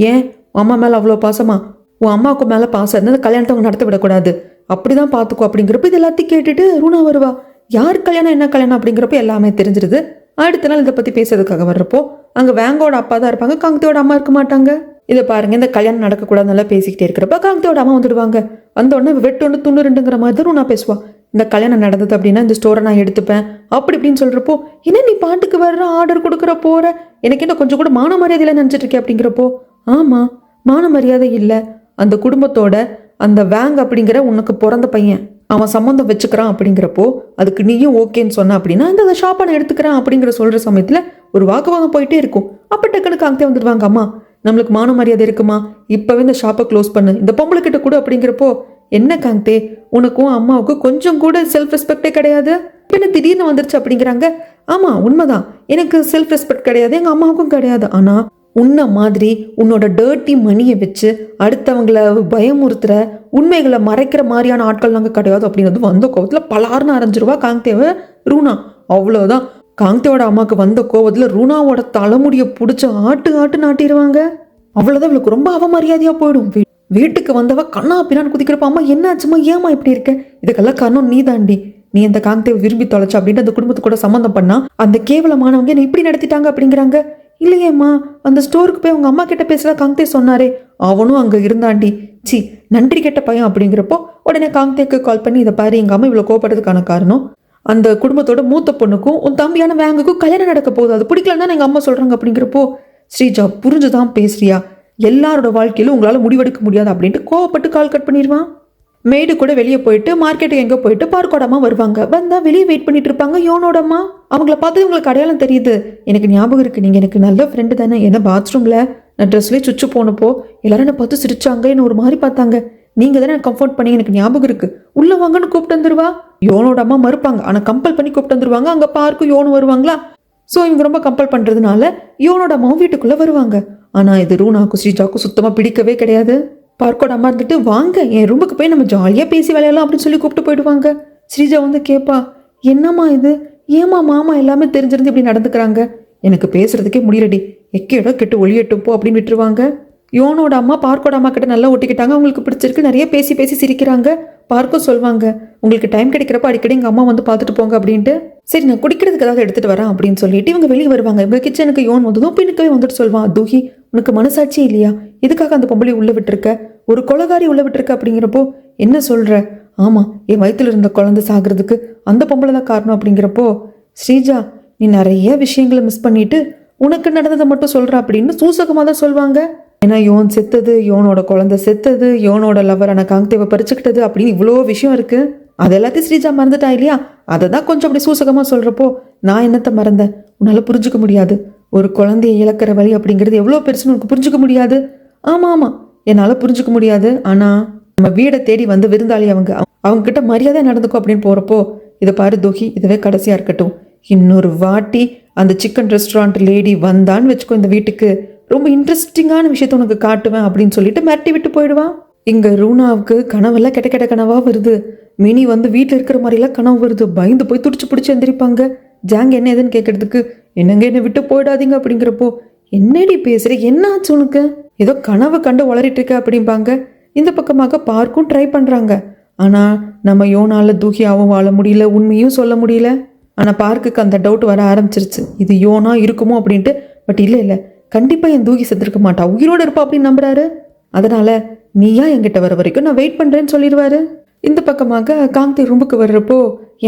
ஏன் அம்மா மேலே அவ்வளோ பாசமா, உன் அம்மாவுக்கு மேலே பாசம் இருந்தால் கல்யாணத்தை அவங்க நடத்த விடக்கூடாது, அப்படி தான் பார்த்துக்கோ அப்படிங்கிறப்ப இது எல்லாத்தையும் கேட்டுட்டு ரூனா வருவா. யார் கல்யாணம் என்ன கல்யாணம் அப்படிங்கிறப்ப எல்லாமே தெரிஞ்சிருது. அடுத்த நாள் இதை பற்றி பேசுறதுக்காக வர்றப்போ அங்கே வேங்கோட அப்பா தான் இருப்பாங்க, காங்தேயோட அம்மா இருக்க மாட்டாங்க. இதை பாருங்க, இந்த கல்யாணம் நடக்கக்கூடாது நல்லா பேசிக்கிட்டே இருக்கிறப்ப காங்தேயோட அம்மா வந்துடுவாங்க. வந்தோடனே வெட்டு ஒன்று துண்ணு ரெண்டுங்கிற மாதிரி தான் ரூனா பேசுவா. இந்த கல்யாணம் நடந்தது அப்படின்னா இந்த ஸ்டோரை நான் எடுத்துப்பேன் அப்படி இப்படின்னு சொல்கிறப்போ, என்ன நீ பாட்டுக்கு வர்ற, ஆர்டர் கொடுக்குற போகிற, எனக்கு என்ன கொஞ்சம் கூட மான மரியாதையில் நினச்சிட்டு இருக்கேன் அப்படிங்கிறப்போ, ஆமாம் மான மரியாதை இல்லை, அந்த குடும்பத்தோட அந்த வேங் அப்படிங்கிற உனக்கு பிறந்த பையன் அவன் சம்மந்தம் வச்சுக்கிறான் அப்படிங்கிறப்போ அதுக்கு நீயும் ஓகேன்னு சொன்ன அப்படின்னா இந்த ஷாப்பை நான் எடுத்துக்கிறேன் அப்படிங்கிற சொல்கிற சமயத்தில் ஒரு வாக்குவாதம் போயிட்டே இருக்கும். அப்போ டக்குனு காங்தே வந்துடுவாங்க. அம்மா, நம்மளுக்கு மான மரியாதை இருக்குமா, இப்போவே இந்த ஷாப்பை க்ளோஸ் பண்ணு, இந்த பொம்பளை கிட்ட கூட அப்படிங்கிறப்போ, என்ன காங்தே, உனக்கும் அம்மாவுக்கும் கொஞ்சம் கூட செல்ஃப் ரெஸ்பெக்டே கிடையாது, என்ன திடீர்னு வந்துருச்சு அப்படிங்கிறாங்க. ஆமாம் உண்மைதான், எனக்கு செல்ஃப் ரெஸ்பெக்ட் கிடையாது, எங்கள் அம்மாவுக்கும் கிடையாது. ஆனால் உன்ன மாதிரி உன்னோட டர்ட்டி மணியை வச்சு அடுத்தவங்களை பயமுறுத்துற, உண்மைகளை மறைக்கிற மாதிரியான ஆட்கள் நாங்கள் கிடையாது அப்படின்றது வந்த கோவத்தில் பலார்னு அரைஞ்சிருவா காங்தேவை ரூனா. அவ்வளோதான், காங்தேவோட அம்மாவுக்கு வந்த கோவத்தில் ரூனாவோட தலைமுடியை பிடிச்சி ஆட்டு நாட்டிடுவாங்க. அவ்வளோதான், இவளுக்கு ரொம்ப அவமரியாதையாக போயிடும். வீட்டுக்கு வந்தவ கண்ணா பின்னான்னு குதிக்கிறப்ப, அம்மா என்ன ஆச்சுமா, ஏமா இப்படி இருக்க, இதுக்கெல்லாம் காரணம் நீ தாண்டி, நீ இந்த காங்தேவை விரும்பி தொலைச்ச அப்படின்ட்டு அந்த குடும்பத்து கூட சம்மந்தம் பண்ணா அந்த கேவலமானவங்க என்ன இப்படி நடத்திட்டாங்க அப்படிங்கிறாங்க. இல்லையேம்மா, அந்த ஸ்டோருக்கு போய் அவங்க அம்மா கிட்ட பேசுகிறா காங்தே சொன்னாரே, அவனும் அங்கே இருந்தாண்டி, சி நன்றி கெட்ட பையன் அப்படிங்கிறப்போ உடனே காங்தேக்கு கால் பண்ணி, இதை பாரு, எங்கள் அம்மா இவ்வளோ கோபப்படுறதுக்கான காரணம் அந்த குடும்பத்தோட மூத்த பொண்ணுக்கும் உன் தம்பியான வேங்குக்கும் கல்யாணம் நடக்க போகுது, அது பிடிக்கலன்னு தான் எங்கள் அம்மா சொல்கிறாங்க அப்படிங்கிறப்போ, ஸ்ரீஜா புரிஞ்சுதான் பேசுறியா, எல்லாரோட வாழ்க்கையிலும் உங்களால் முடிவெடுக்க முடியாது அப்படின்ட்டு கோவப்பட்டு கால் கட் பண்ணிடுவான். மேடு கூட வெளியே போயிட்டு மார்க்கெட்டுக்கு எங்கே போயிட்டு பார்க்கோடமா வருவாங்க. வந்தால் வெளியே வெயிட் பண்ணிட்டு இருப்பாங்க யோனோடம்மா. அவங்கள பார்த்து உங்களுக்கு அடையாளம் தெரியுது, எனக்கு ஞாபகம் இருக்குது, நீங்கள் எனக்கு நல்ல ஃப்ரெண்டு தானே, என்ன பாத்ரூமில் நான் ட்ரெஸ்லேயே சுச்சு போனப்போ எல்லாரும் என்னை பார்த்து சிரிச்சாங்க, என்ன ஒரு மாதிரி பார்த்தாங்க, நீங்கள் தானே கம்ஃபர்ட் பண்ணி, எனக்கு ஞாபகம் இருக்குது, உள்ளே வாங்கன்னு கூப்பிட்டு வந்துருவா. யோனோட அம்மா மறுப்பாங்க, ஆனால் கம்பல் பண்ணி கூப்பிட்டு வந்துருவாங்க. அங்கே பார்க்கும் யோனு வருவாங்களா, ஸோ இவங்க ரொம்ப கம்பல் பண்ணுறதுனால யோனோட அம்மாவும் வீட்டுக்குள்ளே வருவாங்க. ஆனால் இது ரூனாக்கும் ஸ்ரீஜாக்கும் சுத்தமாக பிடிக்கவே கிடையாது. பார்க்கோட அம்மா இருந்துட்டு, வாங்க என் ரூமுக்கு போய் நம்ம ஜாலியாக பேசி விளையாடலாம் அப்படின்னு சொல்லி கூப்பிட்டு போயிடுவாங்க. ஸ்ரீஜா வந்து கேட்பா, என்னம்மா இது, ஏமா மாமா எல்லாமே தெரிஞ்சிருந்து இப்படி நடந்துக்கிறாங்க, எனக்கு பேசுறதுக்கே முடியலடி, எக்கேடோ கெட்டு ஒளியட்டும் போ அப்படின்னு விட்டுருவாங்க. யோனோட அம்மா பார்க்கோட அம்மா கிட்ட நல்லா ஒட்டிக்கிட்டாங்க, அவங்களுக்கு பிடிச்சிருக்கு, நிறைய பேசி சிரிக்கிறாங்க. பார்க்கும் சொல்வாங்க, உங்களுக்கு டைம் கிடைக்கிறப்ப அடிக்கடி எங்கள் அம்மா வந்து பார்த்துட்டு போங்க அப்படின்ட்டு. சரி நான் குடிக்கிறதுக்கு ஏதாவது எடுத்துகிட்டு வரேன் அப்படின்னு சொல்லிட்டு இவங்க வெளியே வருவாங்க. இவங்க கிச்சனுக்கு யோன் வந்ததும் பின்னுக்கவே வந்துட்டு சொல்வான், தூஹி உனக்கு மனசாட்சியே இல்லையா, எதுக்காக அந்த பொம்பளை உள்ளே விட்டுருக்க, ஒரு கொலகாரி உள்ளே விட்டுருக்க அப்படிங்கிறப்போ, என்ன சொல்கிற, ஆமாம் என் வயிற்றுல இருந்த குழந்தை சாகிறதுக்கு அந்த பொம்பளை தான் காரணம் அப்படிங்கிறப்போ, ஸ்ரீஜா நீ நிறைய விஷயங்களை மிஸ் பண்ணிட்டு உனக்கு நடந்ததை மட்டும் சொல்கிற அப்படின்னு சூசகமாக தான் சொல்லுவாங்க. ஏன்னா யோன் செத்தது, யோனோட குழந்தை செத்தது, யோனோட லவரான காங்தேவை பறிச்சுக்கிட்டது அப்படின்னு இவ்வளோ விஷயம் இருக்குது. அது எல்லாத்தையும் ஸ்ரீஜா மறந்துட்டா இல்லையா, அதை தான் கொஞ்சம் அப்படி சூசகமாக சொல்கிறப்போ, நான் என்னத்தை மறந்தேன், உன்னால் புரிஞ்சுக்க முடியாது, ஒரு குழந்தைய இழக்கிற வழி அப்படிங்கிறது எவ்வளோ பெருசுன்னு உனக்கு புரிஞ்சுக்க முடியாது. ஆமாம் என்னால் புரிஞ்சுக்க முடியாது, ஆனால் நம்ம வீடை தேடி வந்து விருந்தாளி அவங்க கிட்ட மரியாதை நடந்துக்கும் அப்படின்னு போகிறப்போ, இதை பாரு தோஹி, இதுவே கடைசியாக இருக்கட்டும், இன்னொரு வாட்டி அந்த சிக்கன் ரெஸ்டாரண்ட் லேடி வந்தான்னு வச்சுக்கோ, இந்த வீட்டுக்கு ரொம்ப இன்ட்ரெஸ்டிங்கான விஷயத்த உனக்கு காட்டுவேன் அப்படின்னு சொல்லிட்டு மிரட்டி விட்டு போயிடுவான். இங்கே ரூனாவுக்கு கனவெல்லாம் கெட்ட கனவாக வருது. மினி வந்து வீட்டில் இருக்கிற மாதிரிலாம் கனவு வருது. பயந்து போய் துடிச்சு பிடிச்சி எந்திரிப்பாங்க. ஜாங் என்ன ஏதுன்னு கேட்கறதுக்கு, என்னங்க என்னை விட்டு போயிடாதீங்க அப்படிங்கிறப்போ, என்னடி பேசுகிற, என்ன ஆச்சு உனக்கு, ஏதோ கனவு கண்டு வளரிட்டு இருக்க அப்படிம்பாங்க. இந்த பக்கமாக பார்க்கும் ட்ரை பண்ணுறாங்க. ஆனால் நம்ம யோனால தூக்கியாவும் வாழ முடியல, உண்மையும் சொல்ல முடியல. ஆனால் பார்க்குக்கு அந்த டவுட் வர ஆரம்பிச்சிருச்சு, இது யோனா இருக்குமோ அப்படின்ட்டு. பட் இல்லை, கண்டிப்பாக என் தூகி செத்துருக்க மாட்டா, உயிரோடு இருப்பா அப்படின்னு நம்புறாரு. அதனால நீயா என்கிட்ட வர வரைக்கும் நான் வெயிட் பண்ணுறேன்னு சொல்லிடுவாரு. இந்த பக்கமாக காந்தி ரூமுக்கு வர்றப்போ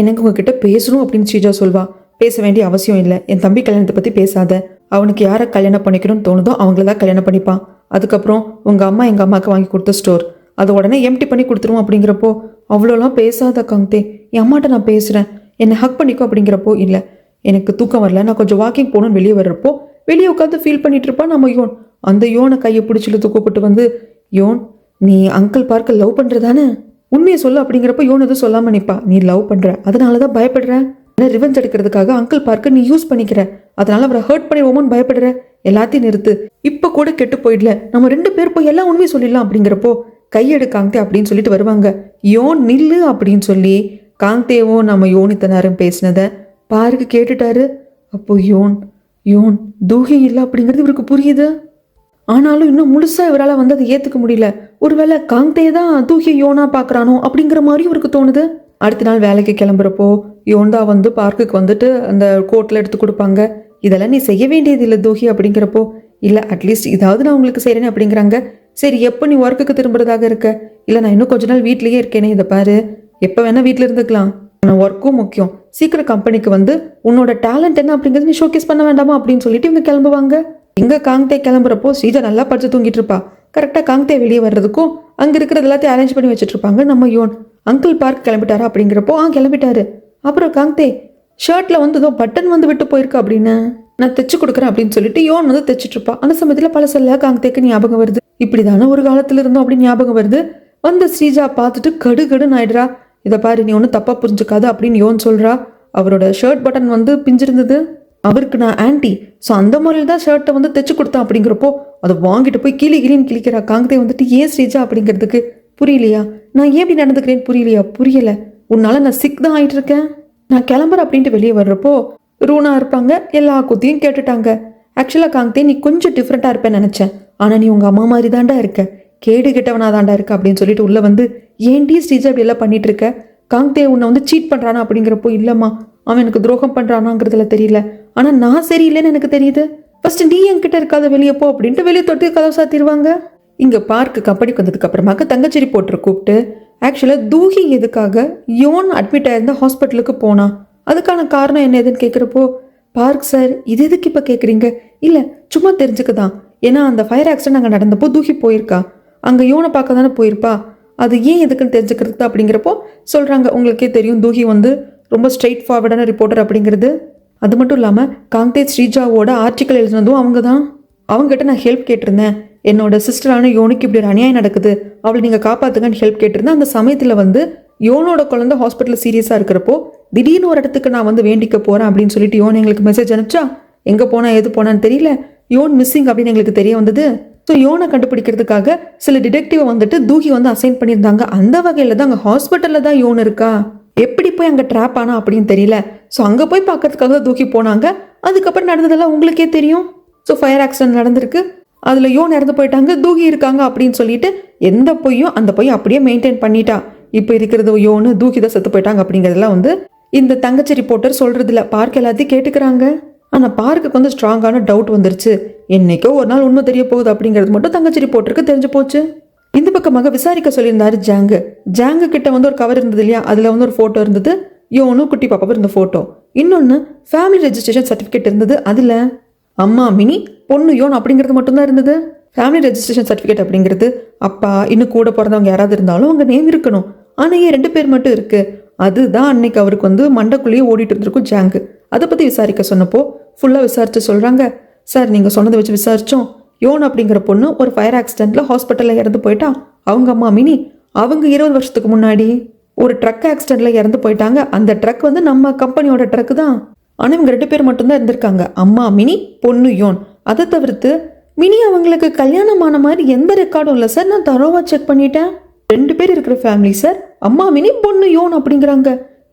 எனக்கு உங்ககிட்ட பேசணும் அப்படின்னு ஸ்ரீஜா சொல்வா. பேச வேண்டிய அவசியம் இல்லை, என் தம்பி கல்யாணத்தை பற்றி பேசாத. அவனுக்கு யாரை கல்யாணம் பண்ணிக்கணும்னு தோணுதோ அவங்கள தான் கல்யாணம் பண்ணிப்பான். அதுக்கப்புறம் உங்கள் அம்மா எங்கள் அம்மாவுக்கு வாங்கி கொடுத்த ஸ்டோர் அதை உடனே எம்டி பண்ணி கொடுத்துருவோம் அப்படிங்கிறப்போ அவ்வளோலாம் பேசாத காந்தி, என் அம்மாட்ட நான் பேசுகிறேன், என்னை ஹக் பண்ணிக்கோ அப்படிங்கிறப்போ இல்லை எனக்கு தூக்கம் வரல, நான் கொஞ்சம் வாக்கிங் போகணுன்னு வெளியே வர்றப்போ வெளியே உட்காந்து ஃபீல் பண்ணிட்டு இருப்பா நம்ம யோன். அந்த யோனை கையை பிடிச்சிட்டு கூப்பிட்டு வந்து, யோன் நீ அங்கிள் பார்க்க லவ் பண்ணுறதானே, உண்மையை சொல்லு அப்படிங்கிறப்ப யோன் எதுவும் சொல்லாமல் நிற்பா. நீ லவ் பண்ணுற, அதனால தான் பயப்படுற, ரிவெஞ்ச் எடுக்கிறதுக்காக அங்கிள் பார்க்க நீ யூஸ் பண்ணிக்கிற, அதனால அவரை ஹர்ட் பண்ணிடுவோமோன்னு பயப்படுற, எல்லாத்தையும் நிறுத்து, இப்போ கூட கெட்டு போயிடல, நம்ம 2 பேர் போய் எல்லாம் உண்மையை சொல்லிடலாம் அப்படிங்கிறப்போ கையெடு காந்தே அப்படின்னு சொல்லிட்டு வருவாங்க. யோன் நில்லு அப்படின்னு சொல்லி காந்தேவோ நம்ம யோன் இத்தனை நேரம் பேசினதை பாருக்கு கேட்டுட்டாரு. அப்போ யோன் தூகி இல்லை அப்படிங்கிறது இவருக்கு புரியுது. ஆனாலும் இன்னும் முழுசா இவரால் வந்து அதை ஏற்றுக்க முடியல. ஒருவேளை காந்தே தான் தூகி யோனா பார்க்குறானோ அப்படிங்கிற மாதிரி இவருக்கு தோணுது. அடுத்த நாள் வேலைக்கு கிளம்புறப்போ யோன்தா வந்து பார்க்குக்கு வந்துட்டு அந்த கோட்டில் எடுத்து கொடுப்பாங்க. இதெல்லாம் நீ செய்ய வேண்டியது இல்லை தூகி அப்படிங்கிறப்போ, இல்லை அட்லீஸ்ட் இதாவது நான் உங்களுக்கு செய்கிறேன்னு அப்படிங்கிறாங்க. சரி எப்போ நீ ஒர்க்குக்கு திரும்புறதாக இருக்க, இல்லை நான் இன்னும் கொஞ்ச நாள் வீட்லேயே இருக்கேனே, இதை பாரு எப்போ வேணால் வீட்டில் இருந்துக்கலாம், ஆனால் ஒர்க்கும் முக்கியம், சீக்கிரம் கம்பெனிக்கு வந்து உன்னோட டேலண்ட் என்ன அப்படிங்கிறது நீ ஷோகேஸ் பண்ண வேண்டாமா அப்படின்னு சொல்லிட்டு இவங்க கிளம்புவாங்க. இங்கே காங்தே கிளம்புறப்போ ஸ்ரீஜா நல்லா படிச்சு தூங்கிட்டு இருப்பா. கரெக்டாக காங்தே வெளியே வர்றதுக்கும் அங்கே இருக்கிறது எல்லாத்தையும் அரேஞ்ச் பண்ணி வச்சுட்டு இருப்பாங்க நம்ம யோன். அங்கிள் பார்க் கிளம்பிட்டாரா அப்படிங்கிறப்போ கிளம்பிட்டாரு. அப்புறம் காங்தே ஷர்ட்டில் வந்து ஏதோ பட்டன் வந்து விட்டு போயிருக்கு அப்படின்னு நான் தைச்சு கொடுக்குறேன் அப்படின்னு சொல்லிட்டு யோன் வந்து தைச்சிட்டு இருப்பா. அந்த சமயத்தில் பழசெல்லாம் காங்தேக்கு ஞாபகம் வருது. இப்படிதானே ஒரு காலத்தில் இருந்தோம் அப்படின்னு ஞாபகம் வருது. வந்து ஸ்ரீஜா பார்த்துட்டு கடுகடுன்னு ஆயிடுறா. இதை பாரு நீ ஒன்றும் தப்பாக புரிஞ்சுக்காது அப்படின்னு யோன் சொல்கிறா. அவரோட ஷர்ட் பட்டன் வந்து பிஞ்சிருந்தது. அவருக்கு நான் ஆன்டி, ஸோ அந்த முறையில் தான் ஷர்ட்டை வந்து தைச்சு கொடுத்தான் அப்படிங்கிறப்போ அதை வாங்கிட்டு போய் கிளின்னு கிளிக்கிறா. காங்கத்தை வந்துட்டு ஏன் ஸ்ரீஜா அப்படிங்கிறதுக்கு புரியலையா, நான் ஏன் இப்படி நடந்துக்கிறேன்னு புரியலையா, புரியலை, உன்னால நான் சிக் தான் ஆகிட்டு இருக்கேன், நான் கிளம்புறேன் அப்படின்ட்டு வெளியே வர்றப்போ ரூனா இருப்பாங்க. எல்லா குத்தியும் கேட்டுட்டாங்க. ஆக்சுவலாக காங்கத்தே நீ கொஞ்சம் டிஃப்ரெண்ட்டாக இருப்பேன்னு நினச்சேன், ஆனால் நீ உங்கள் அம்மா மாதிரி தாண்டா இருக்க, கேடு கெட்டவனா தாண்டா இருக்க அப்படின்னு சொல்லிட்டு உள்ளே வந்து ஏன்டி ஸ்ரீஜா இப்படி எல்லாம் பண்ணிட்டு இருக்க, காங்கத்தே உன்னை வந்து சீட் பண்ணுறானா அப்படிங்கிறப்போ இல்லைம்மா அவன் எனக்கு துரோகம் பண்ணுறானாங்கிறதுல தெரியல, ஆனால் நான் சரியில்லைன்னு எனக்கு தெரியுது, ஃபர்ஸ்ட் நீ என்கிட்ட இருக்காத வெளியே போ அப்படின்ட்டு வெளியே தொட்டு கதவு சாத்திடுவாங்க. இங்கே பார்க்கு கம்பெனிக்கு வந்ததுக்கு அப்புறமாக்க தங்கச்சி ரிப்போர்ட்டரை கூப்பிட்டு ஆக்சுவலாக தூகி எதுக்காக யோன் அட்மிட் ஆயிருந்த ஹாஸ்பிட்டலுக்கு போனா, அதுக்கான காரணம் என்ன ஏதுன்னு கேட்குறப்போ பார்க் சார் இது எதுக்கு இப்போ கேட்குறீங்க, இல்லை சும்மா தெரிஞ்சுக்கதான், ஏன்னா அந்த ஃபயர் ஆக்சிடென்ட் அங்கே நடந்தப்போ தூகி போயிருக்கா, அங்கே யோனை பார்க்க தானே போயிருப்பா, அது ஏன் எதுக்குன்னு தெரிஞ்சுக்கிறது அப்படிங்கிறப்போ சொல்கிறாங்க. உங்களுக்கே தெரியும் தூகி வந்து ரொம்ப ஸ்ட்ரெயிட் ஃபார்வர்டான ரிப்போர்ட்டர் அப்படிங்கிறது. அது மட்டும் இல்லாமல் காங்கத்தே ஸ்ரீஜாவோட ஆர்டிக்கல் எழுதுனதும் அவங்க தான். அவங்ககிட்ட நான் ஹெல்ப் கேட்டிருந்தேன், என்னோட சிஸ்டரான யோனுக்கு இப்படி ஒரு அநியாயம் நடக்குது, அவளை நீங்கள் காப்பாற்றுங்கன்னு ஹெல்ப் கேட்டிருந்தேன். அந்த சமயத்தில் வந்து யோனோட குழந்தை ஹாஸ்பிட்டலில் சீரியஸாக இருக்கிறப்போ திடீர்னு ஒரு இடத்துக்கு நான் வந்து வேண்டிக்க போகிறேன் அப்படின்னு சொல்லிட்டு யோன் எங்களுக்கு மெசேஜ் அனுப்பிச்சா, எங்கே போனால் எது போனான்னு தெரியல, யோன் மிஸ்ஸிங் அப்படின்னு எங்களுக்கு தெரிய வந்தது. ஸோ யோனை கண்டுபிடிக்கிறதுக்காக சில டிடெக்டிவை வந்துட்டு தூகி வந்து அசைன் பண்ணியிருந்தாங்க. அந்த வகையில் தான் அங்கே ஹாஸ்பிட்டலில் தான் யோன் இருக்கா, எப்படி போய் அங்கே ட்ராப் ஆனா அப்படின்னு தெரியல. ஸோ அங்கே போய் பார்க்கறதுக்காக தூக்கி போனாங்க. அதுக்கப்புறம் நடந்ததெல்லாம் உங்களுக்கே தெரியும். ஸோ ஃபயர் ஆக்சிடென்ட் நடந்திருக்கு, அதில் யோன் இறந்து போயிட்டாங்க, தூகி இருக்காங்க அப்படின்னு சொல்லிட்டு எந்த பொய்யும் அந்த பொய் அப்படியே மெயின்டைன் பண்ணிட்டா. இப்போ இருக்கிறது யோனு தூக்கி தான் செத்து போயிட்டாங்க அப்படிங்கிறதெல்லாம் வந்து இந்த தங்கச்சி ரிப்போர்ட்டர் சொல்கிறதில்ல. பார்க்க எல்லாத்தையும் கேட்டுக்கிறாங்க. ஆனால் பார்க்குக்கு வந்து ஸ்ட்ராங்கான டவுட் வந்துருச்சு, என்னைக்கோ ஒரு நாள் உண்மை தெரிய போகுது அப்படிங்கிறது மட்டும் தங்கச்சி ரிப்போர்ட்டருக்கு தெரிஞ்சு போச்சு. இந்த பக்கமாக விசாரிக்க சொல்லியிருந்தாரு ஜாங்கு கிட்ட வந்து ஒரு கவர் இருந்தது இல்லையா, அதில் வந்து ஒரு ஃபோட்டோ இருந்தது, யோனும் குட்டி பாப்பாவும் இருந்த ஃபோட்டோ, இன்னொன்று ஃபேமிலி ரெஜிஸ்ட்ரேஷன் சர்டிஃபிகேட் இருந்தது, அதில் அம்மா மினி பொண்ணு யோன் அப்படிங்கிறது மட்டும்தான் இருந்தது. ஃபேமிலி ரெஜிஸ்ட்ரேஷன் சர்டிஃபிகேட் அப்படிங்கிறது அப்பா இன்னும் கூட பிறந்தவங்க யாராவது இருந்தாலும் அவங்க நேம் இருக்கணும், ஆனால் ஏன் 2 பேர் மட்டும் இருக்கு, அதுதான் அன்னைக்கு அவருக்கு வந்து மண்டக்குள்ளேயே ஓடிட்டு இருந்திருக்கும் ஜாங்கு. அதை பற்றி விசாரிக்க சொன்னப்போ ஃபுல்லாக விசாரிச்சு சொல்கிறாங்க, சார் நீங்கள் சொன்னதை வச்சு விசாரித்தோம், யோன் அப்படிங்கிற பொண்ணு ஒரு ஃபயர் ஆக்சிடென்ட்டில் ஹாஸ்பிட்டலில் இறந்து போயிட்டா, அவங்க அம்மா மினி அவங்க 20 வருஷத்துக்கு முன்னாடி ஒரு ட்ரக் ஆக்சிடென்ட்டில் இறந்து போயிட்டாங்க. அந்த ட்ரக் வந்து நம்ம கம்பெனியோட ட்ரக்கு தான், ஆனால் இவங்க 2 பேர் மட்டும்தான் இருந்திருக்காங்க, அம்மா மினி பொண்ணு யோன். அதை தவிர்த்து மினி அவங்களுக்கு கல்யாணமான மாதிரி எந்த ரெக்கார்டும் இல்லை சார், நான் தரோவா செக் பண்ணிட்டேன், 2 பேர் இருக்கிற ஃபேமிலி சார், அம்மா மினி பொண்ணு யோன் அப்படிங்கிறாங்க.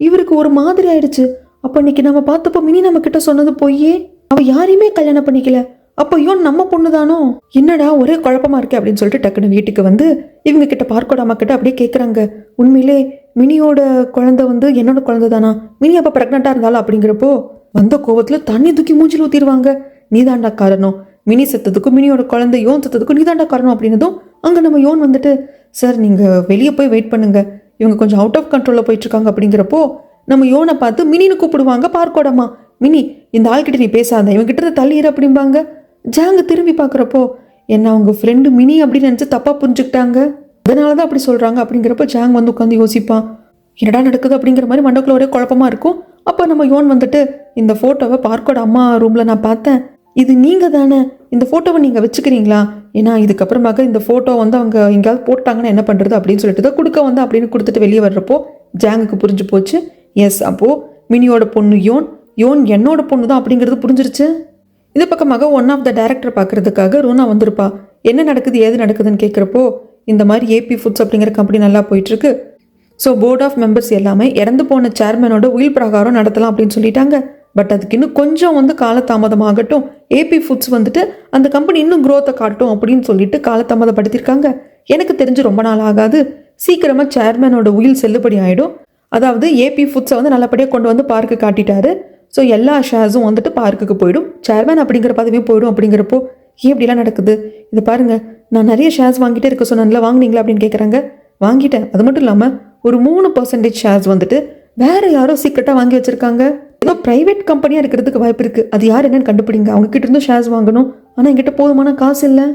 இவருக்கு ஒரு மாதிரி ஆயிடுச்சு. அப்போ இன்னைக்கு நம்ம பார்த்தப்போ மினி நம்ம கிட்ட சொன்னது பொய்யே, அவ யாரையுமே கல்யாணம் பண்ணிக்கல, அப்போ யோன் நம்ம பொண்ணு தானோ? என்னடா ஒரே குழப்பமா இருக்கு அப்படின்னு சொல்லிட்டு டக்குன்னு வீட்டுக்கு வந்து இவங்க கிட்ட பார்க்கோட அம்மா கிட்ட அப்படியே கேட்குறாங்க, உண்மையிலே மினியோட குழந்தை வந்து என்னோட குழந்தை தானா? மினி அப்போ ப்ரெக்னெண்ட்டாக இருந்தாலும் அப்படிங்கிறப்போ வந்த கோவத்தில் தண்ணி தூக்கி மூஞ்சில் ஊற்றிடுவாங்க. நீதாண்டா காரணம், மினி செத்ததுக்கும் மினியோட குழந்தை யோன் செத்ததுக்கும் நீதாண்டா காரணம் அப்படின்னதும் அங்கே நம்ம யோன் வந்துட்டு, சார் நீங்கள் வெளியே போய் வெயிட் பண்ணுங்க, இவங்க கொஞ்சம் அவுட் ஆஃப் கண்ட்ரோலில் போயிட்டுருக்காங்க அப்படிங்கிறப்போ நம்ம யோனை பார்த்து மினின்னு கூப்பிடுவாங்க பார்க்கோடம்மா. மினி இந்த ஆள்கிட்ட நீ பேசாத, இவங்கிட்ட தள்ளிடு அப்படிம்பாங்க. ஜாங்க திரும்பி பார்க்குறப்போ என்ன அவங்க ஃப்ரெண்டு மினி அப்படின்னு நினச்சி தப்பாக புரிஞ்சுக்கிட்டாங்க, அதனால தான் அப்படி சொல்கிறாங்க அப்படிங்கிறப்போ ஜாங் வந்து உட்காந்து யோசிப்பான், என்னடா நடக்குது அப்படிங்கிற மாதிரி மண்டக்குள்ள ஒரே குழப்பமாக இருக்கும். அப்போ நம்ம யோன் வந்துட்டு, இந்த ஃபோட்டோவை பார்க்கோட அம்மா ரூமில் நான் பார்த்தேன், இது நீங்கள் தானே, இந்த ஃபோட்டோவை நீங்கள் வச்சுக்கிறீங்களா? ஏன்னா இதுக்கப்புறமாக இந்த ஃபோட்டோ வந்து அவங்க எங்கேயாவது போட்டாங்கன்னா என்ன பண்ணுறது அப்படின்னு சொல்லிட்டு தான் கொடுக்க வந்து அப்படின்னு கொடுத்துட்டு வெளியே வர்றப்போ ஜாங்குக்கு புரிஞ்சு போச்சு, எஸ் அப்போது மினியோட பொண்ணு யோன், யோன் என்னோட பொண்ணு தான் அப்படிங்கிறது புரிஞ்சிருச்சு. இது பக்கமாக ஒன் ஆஃப் த டைரக்டர் பார்க்குறதுக்காக ரூனா வந்திருப்பா. என்ன நடக்குது ஏது நடக்குதுன்னு கேட்குறப்போ இந்த மாதிரி ஏபி ஃபுட்ஸ் அப்படிங்கிற கம்பெனி நல்லா போயிட்டுருக்கு, ஸோ போர்ட் ஆஃப் மெம்பர்ஸ் எல்லாமே இறந்து போன சேர்மனோட உயில் பிரகாரம் நடத்தலாம் அப்படின்னு சொல்லிட்டாங்க. பட் அதுக்கு இன்னும் கொஞ்சம் வந்து காலதாமதமாகட்டும், ஏபி ஃபுட்ஸ் வந்துட்டு அந்த கம்பெனி இன்னும் க்ரோத்தை காட்டும் அப்படின்னு சொல்லிட்டு காலதாமதப்படுத்தியிருக்காங்க. எனக்கு தெரிஞ்சு ரொம்ப நாள் ஆகாது, சீக்கிரமாக சேர்மனோட உயில் செல்லுபடி ஆகிடும். அதாவது ஏபி ஃபுட்ஸை வந்து நல்லபடியாக கொண்டு வந்து பார்க்கு காட்டிட்டாரு, ஸோ எல்லா ஷேர்ஸும் வந்துட்டு பார்க்குக்கு போயிடும், சேர்மேன் அப்படிங்கிற பதவியும் போயிடும். அப்படிங்கிறப்போ ஏன் இப்படிலாம் நடக்குது? இது பாருங்கள், நான் நிறைய ஷேர்ஸ் வாங்கிட்டே இருக்க சொன்னேன்ல, வாங்கினீங்களா அப்படின்னு கேட்குறாங்க. வாங்கிட்டேன், அது மட்டும் இல்லாமல் ஒரு 3% ஷேர்ஸ் வந்துட்டு வேறு யாரோ சீக்கிரட்டாக வாங்கி வச்சுருக்காங்க. ஏதோ ப்ரைவேட் கம்பெனியாக இருக்கிறதுக்கு வாய்ப்பு இருக்குது, அது யார் என்னன்னு கண்டுபிடிங்க, அவங்ககிட்ட இருந்தும் ஷேர்ஸ் வாங்கணும், ஆனால் என்கிட்ட போதுமான காசு இல்லை.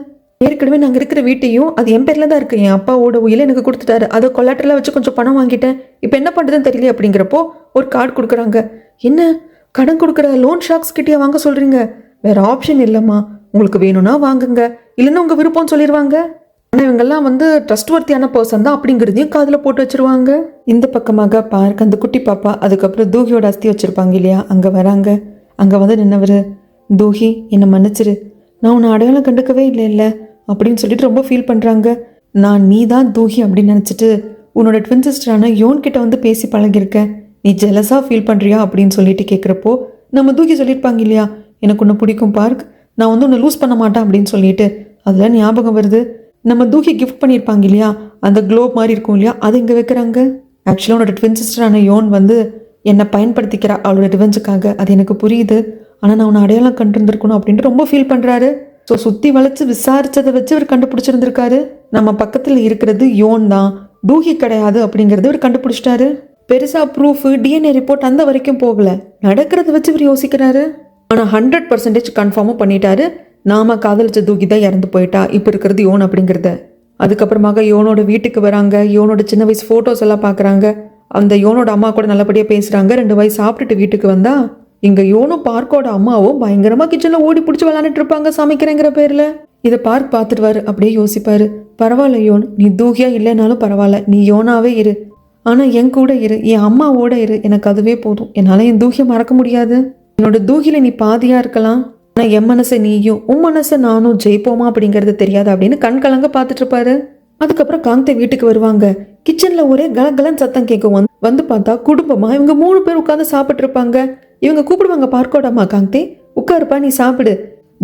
ஏற்கனவே நாங்கள் இருக்கிற வீட்டையும் அது என் பேரில் தான் இருக்குது, என் அப்பாவோட உயிரை எனக்கு கொடுத்துட்டாரு, அதை கொலாட்டரில் வச்சு கொஞ்சம் பணம் வாங்கிட்டேன், இப்போ என்ன பண்ணுறதுன்னு தெரியல. அப்படிங்கிறப்போ ஒரு கார்டு கொடுக்குறாங்க. என்ன கடன் கொடுக்குற லோன் ஷாக்ஸ் கிட்டே வாங்க சொல்கிறீங்க? வேறு ஆப்ஷன் இல்லைம்மா, உங்களுக்கு வேணும்னா வாங்குங்க, இல்லைன்னா உங்கள் விருப்பம்னு சொல்லிடுவாங்க. ஆனால் இவங்கெல்லாம் வந்து ட்ரஸ்ட்வர்த்தியான பர்சன் தான் அப்படிங்கிறதையும் காதில் போட்டு வச்சுருவாங்க. இந்த பக்கமாக பார்க்க அந்த குட்டி பாப்பா அதுக்கப்புறம் தூகியோட அஸ்தி வச்சுருப்பாங்க இல்லையா, அங்கே வராங்க. அங்கே வந்து நின்னவர், தூகி என்னை மன்னிச்சிரு, நான் உன்னை அடையாளம் கண்டுக்கவே இல்லை அப்படின்னு சொல்லிட்டு ரொம்ப ஃபீல் பண்ணுறாங்க. நான் நீ தான் தூகி அப்படின்னு நினச்சிட்டு உன்னோட ட்வின் சிஸ்டரான யோன் கிட்ட வந்து பேசி பழகிருக்கேன், நீ ஜெலஸாக ஃபீல் பண்ணுறியா அப்படின்னு சொல்லிட்டு கேட்குறப்போ நம்ம தூக்கி சொல்லியிருப்பாங்க இல்லையா, எனக்கு உன்னை பிடிக்கும் பார்க், நான் வந்து உன்னை லூஸ் பண்ண மாட்டேன் அப்படின்னு சொல்லிட்டு அதில் ஞாபகம் வருது. நம்ம தூக்கி கிஃப்ட் பண்ணியிருப்பாங்க இல்லையா, அந்த க்ளோப் மாதிரி இருக்கும் இல்லையா, அது இங்கே வைக்கிறாங்க. ஆக்சுவலாக உன்னோட ட்வின் சிஸ்டரான யோன் வந்து என்னை பயன்படுத்திக்கிறா அவளோட ரிவெஞ்சுக்காக, அது எனக்கு புரியுது, ஆனால் நான் உன்னை அடையாளம் கண்டிருந்துருக்கணும் அப்படின்ட்டு ரொம்ப ஃபீல் பண்ணுறாரு. ஸோ சுற்றி வளைச்சு விசாரித்ததை வச்சு அவர் கண்டுபிடிச்சிருந்துருக்காரு, நம்ம பக்கத்தில் இருக்கிறது யோன் தான், தூகி கிடையாது அப்படிங்கிறது அவர் கண்டுபிடிச்சிட்டாரு. பெருசாக ப்ரூஃபு டிஎன்ஏ ரிப்போர்ட் அந்த வரைக்கும் போகலை, நடக்கிறத வச்சு இவர் யோசிக்கிறாரு. ஆனால் 100% கன்ஃபார்மும் பண்ணிட்டாரு, நாம காதலிச்ச தூக்கி தான் இறந்து போயிட்டா, இப்போ இருக்கிறது யோன் அப்படிங்கிறத. அதுக்கப்புறமாக யோனோட வீட்டுக்கு வராங்க, யோனோட சின்ன வயசு ஃபோட்டோஸ் எல்லாம் பார்க்குறாங்க, அந்த யோனோட அம்மா கூட நல்லபடியாக பேசுகிறாங்க. 2 வயசு சாப்பிட்டுட்டு வீட்டுக்கு வந்தா இங்கே யோனும் பார்க்கோட அம்மாவும் பயங்கரமாக கிச்சனில் ஓடி பிடிச்சி விளாண்டுட்டு இருப்பாங்க சமைக்கிறேங்கிற பேரில். இதை பார்க் பார்த்துடுவார், அப்படியே யோசிப்பார், பரவாயில்ல யோன், நீ தூகியா இல்லைனாலும் பரவாயில்ல, நீ யோனாவே இரு, ஆனால் என் கூட இரு, என் அம்மாவோட இரு, எனக்கு அதுவே போதும், என்னால் என் தூகியை மறக்க முடியாது, என்னோட தூகியில் நீ பாதியாக இருக்கலாம், ஆனால் என் மனசை நீயும் உன் மனசை நானும் ஜெயிப்போமா அப்படிங்கிறது தெரியாது அப்படின்னு கண் கலங்க பார்த்துட்டு இருப்பாரு. அதுக்கப்புறம் காங்தே வீட்டுக்கு வருவாங்க. கிச்சனில் ஒரே கலகலன்னு சத்தம் கேட்கும். வந்து பார்த்தா குடும்பமாக இவங்க 3 பேர் உட்காந்து சாப்பிட்டு இருப்பாங்க. இவங்க கூப்பிடுவாங்க பார்க்கோடாமா, காங்தே உட்காருப்பா, நீ சாப்பிடு,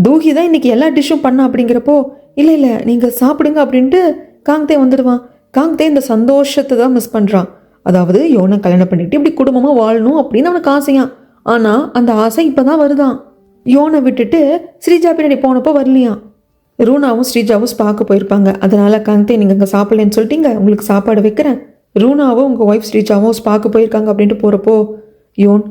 தூகி தான் இன்னைக்கு எல்லா டிஷ்ஷும் பண்ணா அப்படிங்கிறப்போ இல்லை நீங்கள் சாப்பிடுங்க அப்படின்ட்டு காங்தே வந்துடுவான். காங்தே இந்த சந்தோஷத்தை தான் மிஸ் பண்ணுறான். அதாவது யோனை கல்யாணம் பண்ணிட்டு இப்படி குடும்பமாக வாழணும் அப்படின்னு அவனுக்கு ஆசையான். ஆனால் அந்த ஆசை இப்போ தான் வருதான். யோனை விட்டுட்டு ஸ்ரீஜா பின்னாடி போனப்போ வரலையாம். ரூனாவும் ஸ்ரீஜாவும் ஸ்பாக்கு போயிருப்பாங்க. அதனால் காங்தே நீங்கள் அங்கே சாப்பிடலன்னு சொல்லிட்டீங்க, உங்களுக்கு சாப்பாடு வைக்கிறேன். ரூனாவும் உங்கள் ஒய்ஃப் ஸ்ரீஜாவும் ஸ்பாக்கு போயிருக்காங்க அப்படின்ட்டு போகிறப்போ, யோன்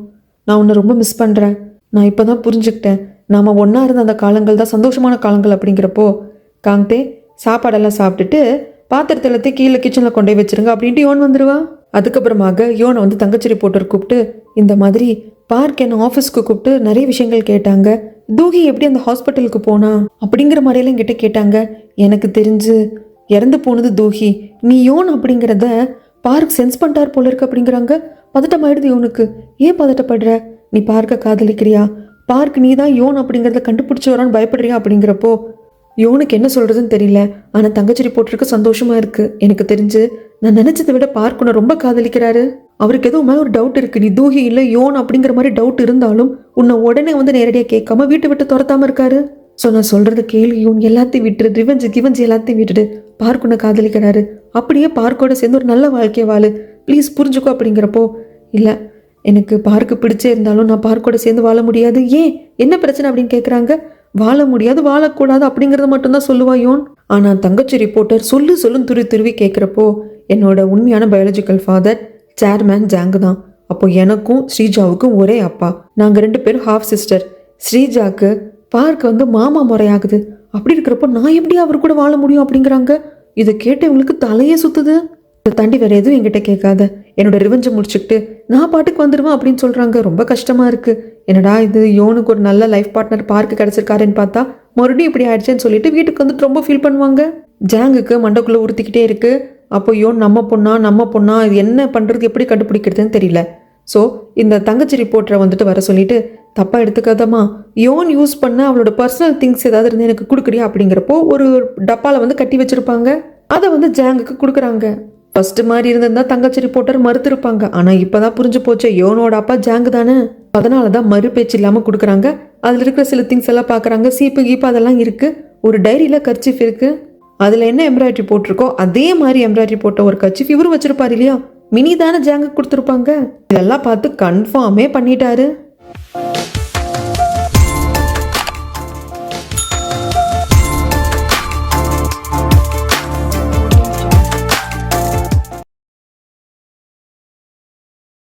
நான் உன்னை ரொம்ப மிஸ் பண்ணுறேன், நான் இப்போ தான் புரிஞ்சுக்கிட்டேன், நாம் ஒன்றா இருந்த அந்த காலங்கள் தான் சந்தோஷமான காலங்கள் அப்படிங்கிறப்போ, காங்தே சாப்பாடெல்லாம் சாப்பிட்டுட்டு பாத்திரத்தை எல்லாத்தையும் கீழே கிச்சனில் கொண்டே வச்சுருங்க அப்படின்ட்டு யோன் வந்துடுவா. அதுக்கப்புறமாக யோனை வந்து தங்கச்சி ரிப்போர்ட்டர் கூப்பிட்டு இந்த மாதிரி பார்க் என்ன ஆஃபீஸ்க்கு கூப்பிட்டு நிறைய விஷயங்கள் கேட்டாங்க, தூகி எப்படி அந்த ஹாஸ்பிட்டலுக்கு போனா அப்படிங்கிற மாதிரியெல்லாம் கிட்ட கேட்டாங்க. எனக்கு தெரிஞ்சு இறந்து போனது தூகி, நீ யோன் அப்படிங்கிறத பார்க் சென்ஸ் பண்ணிட்டார் போல இருக்கு அப்படிங்கிறாங்க. பதட்டமாயிடுது யோனுக்கு. ஏன் பதட்டப்படுற, நீ பார்க்க காதலிக்கிறியா, பார்க் நீ தான் யோன் அப்படிங்கிறத கண்டுபிடிச்சி வரான்னு பயப்படுறியா அப்படிங்கிறப்போ யோனுக்கு என்ன சொல்கிறதுன்னு தெரியல. ஆனால் தங்கச்சி ரிப்போர்ட்டருக்கு சந்தோஷமாக இருக்குது. எனக்கு தெரிஞ்சு நான் நினச்சதை விட பார்க் உன்னை ரொம்ப காதலிக்கிறாரு, அவருக்கு எதுவும் மேலே ஒரு டவுட் இருக்குது, நீ தூகி இல்லை யோன் அப்படிங்கிற மாதிரி டவுட் இருந்தாலும் உன்னை உடனே வந்து நேரடியாக கேட்காம வீட்டை விட்டு துரத்தாமல் இருக்காரு. ஸோ நான் சொல்கிறத கேள்வியும் எல்லாத்தையும் விட்டுரு, ரிவெஞ்சு கிவெஞ்சு எல்லாத்தையும் விட்டுட்டு பார்க் உன்னை காதலிக்கிறாரு, அப்படியே பார்க்கோட சேர்ந்து ஒரு நல்ல வாழ்க்கையை வாழு, ப்ளீஸ் புரிஞ்சுக்கோ அப்படிங்கிறப்போ, இல்லை எனக்கு பார்க்கு பிடிச்சே இருந்தாலும் நான் பார்க்கோட சேர்ந்து வாழ முடியாது. ஏன், என்ன பிரச்சனை அப்படின்னு கேட்குறாங்க. வாழ முடியாது, வாழக்கூடாது அப்படிங்கிறத மட்டும்தான் சொல்லுவா யோன். ஆனால் தங்கச்சி ரிப்போர்ட்டர் சொல்லுன்னு துருவி கேட்குறப்போ, என்னோட உண்மையான பயாலஜிக்கல் ஃபாதர் சேர்மேன் ஜாங்கு தான். அப்போ எனக்கும் ஸ்ரீஜாவுக்கும் ஒரே அப்பா, நாங்கள் 2 பேரும் ஹாஃப் சிஸ்டர். ஸ்ரீஜாக்கு பார்க் வந்து மாமா முறையாகுது. அப்படி இருக்கிறப்போ நான் எப்படி அவர் கூட வாழ முடியும் அப்படிங்கிறாங்க. இதை கேட்டு இவங்களுக்கு தலையே சுத்துது. இதை தாண்டி வேற எதுவும் என்கிட்ட கேட்காத, என்னோட ரிவெஞ்சை முடிச்சுக்கிட்டு நான் பாட்டுக்கு வந்துடுவேன் அப்படின்னு சொல்றாங்க. ரொம்ப கஷ்டமா இருக்கு. என்னடா இது, யோனுக்கு ஒரு நல்ல லைஃப் பார்ட்னர் பார்க்கு கிடைச்சிருக்காருன்னு பார்த்தா மறுபடியும் இப்படி ஆயிடுச்சேன்னு சொல்லிட்டு வீட்டுக்கு வந்துட்டு ரொம்ப ஃபீல் பண்ணுவாங்க. ஜாங்குக்கு மண்டக்குள்ள உறுத்திக்கிட்டே இருக்கு. அப்போ யோன் நம்ம பொண்ணா இது என்ன பண்றது, எப்படி கண்டுபிடிக்கிறதுன்னு தெரியல. ஸோ இந்த தங்கச்சி ரிப்போர்ட்டரை வந்துட்டு வர சொல்லிட்டு, தப்பா எடுத்துக்காதமா, யோன் யூஸ் பண்ண அவளோட பர்சனல் திங்ஸ் ஏதாவது இருந்து எனக்கு கொடுக்குறியா அப்படிங்கிறப்போ ஒரு டப்பால வந்து கட்டி வச்சிருப்பாங்க. அதை வந்து ஜாங்குக்கு கொடுக்குறாங்க. ஃபர்ஸ்ட் மாதிரி இருந்திருந்தா தங்கச்சி ரிப்போர்ட்டர் மறுத்திருப்பாங்க. ஆனா இப்பதான் புரிஞ்சு போச்சு, யோனோட அப்பா ஜாங்கு தானே, அதனாலதான் மறு பேச்சு இல்லாம கொடுக்குறாங்க. அதுல இருக்கிற சில திங்ஸ் எல்லாம் பாக்குறாங்க. சீப்பு கீப்பு அதெல்லாம் இருக்கு. ஒரு டைரியில கர்ச்சீஃப் இருக்கு. அதுல என்ன எம்ப்ராய்டரி போட்டிருக்கோ அதே மாதிரி எம்ப்ராய்டரி போட்ட ஒரு கர்ச்சீஃப் இவரும் வச்சிருப்பாரு இல்லையா, மினி தானே ஜாங்கு கொடுத்துருப்பாங்க. இதெல்லாம் பார்த்து கன்ஃபார்மே பண்ணிட்டாரு.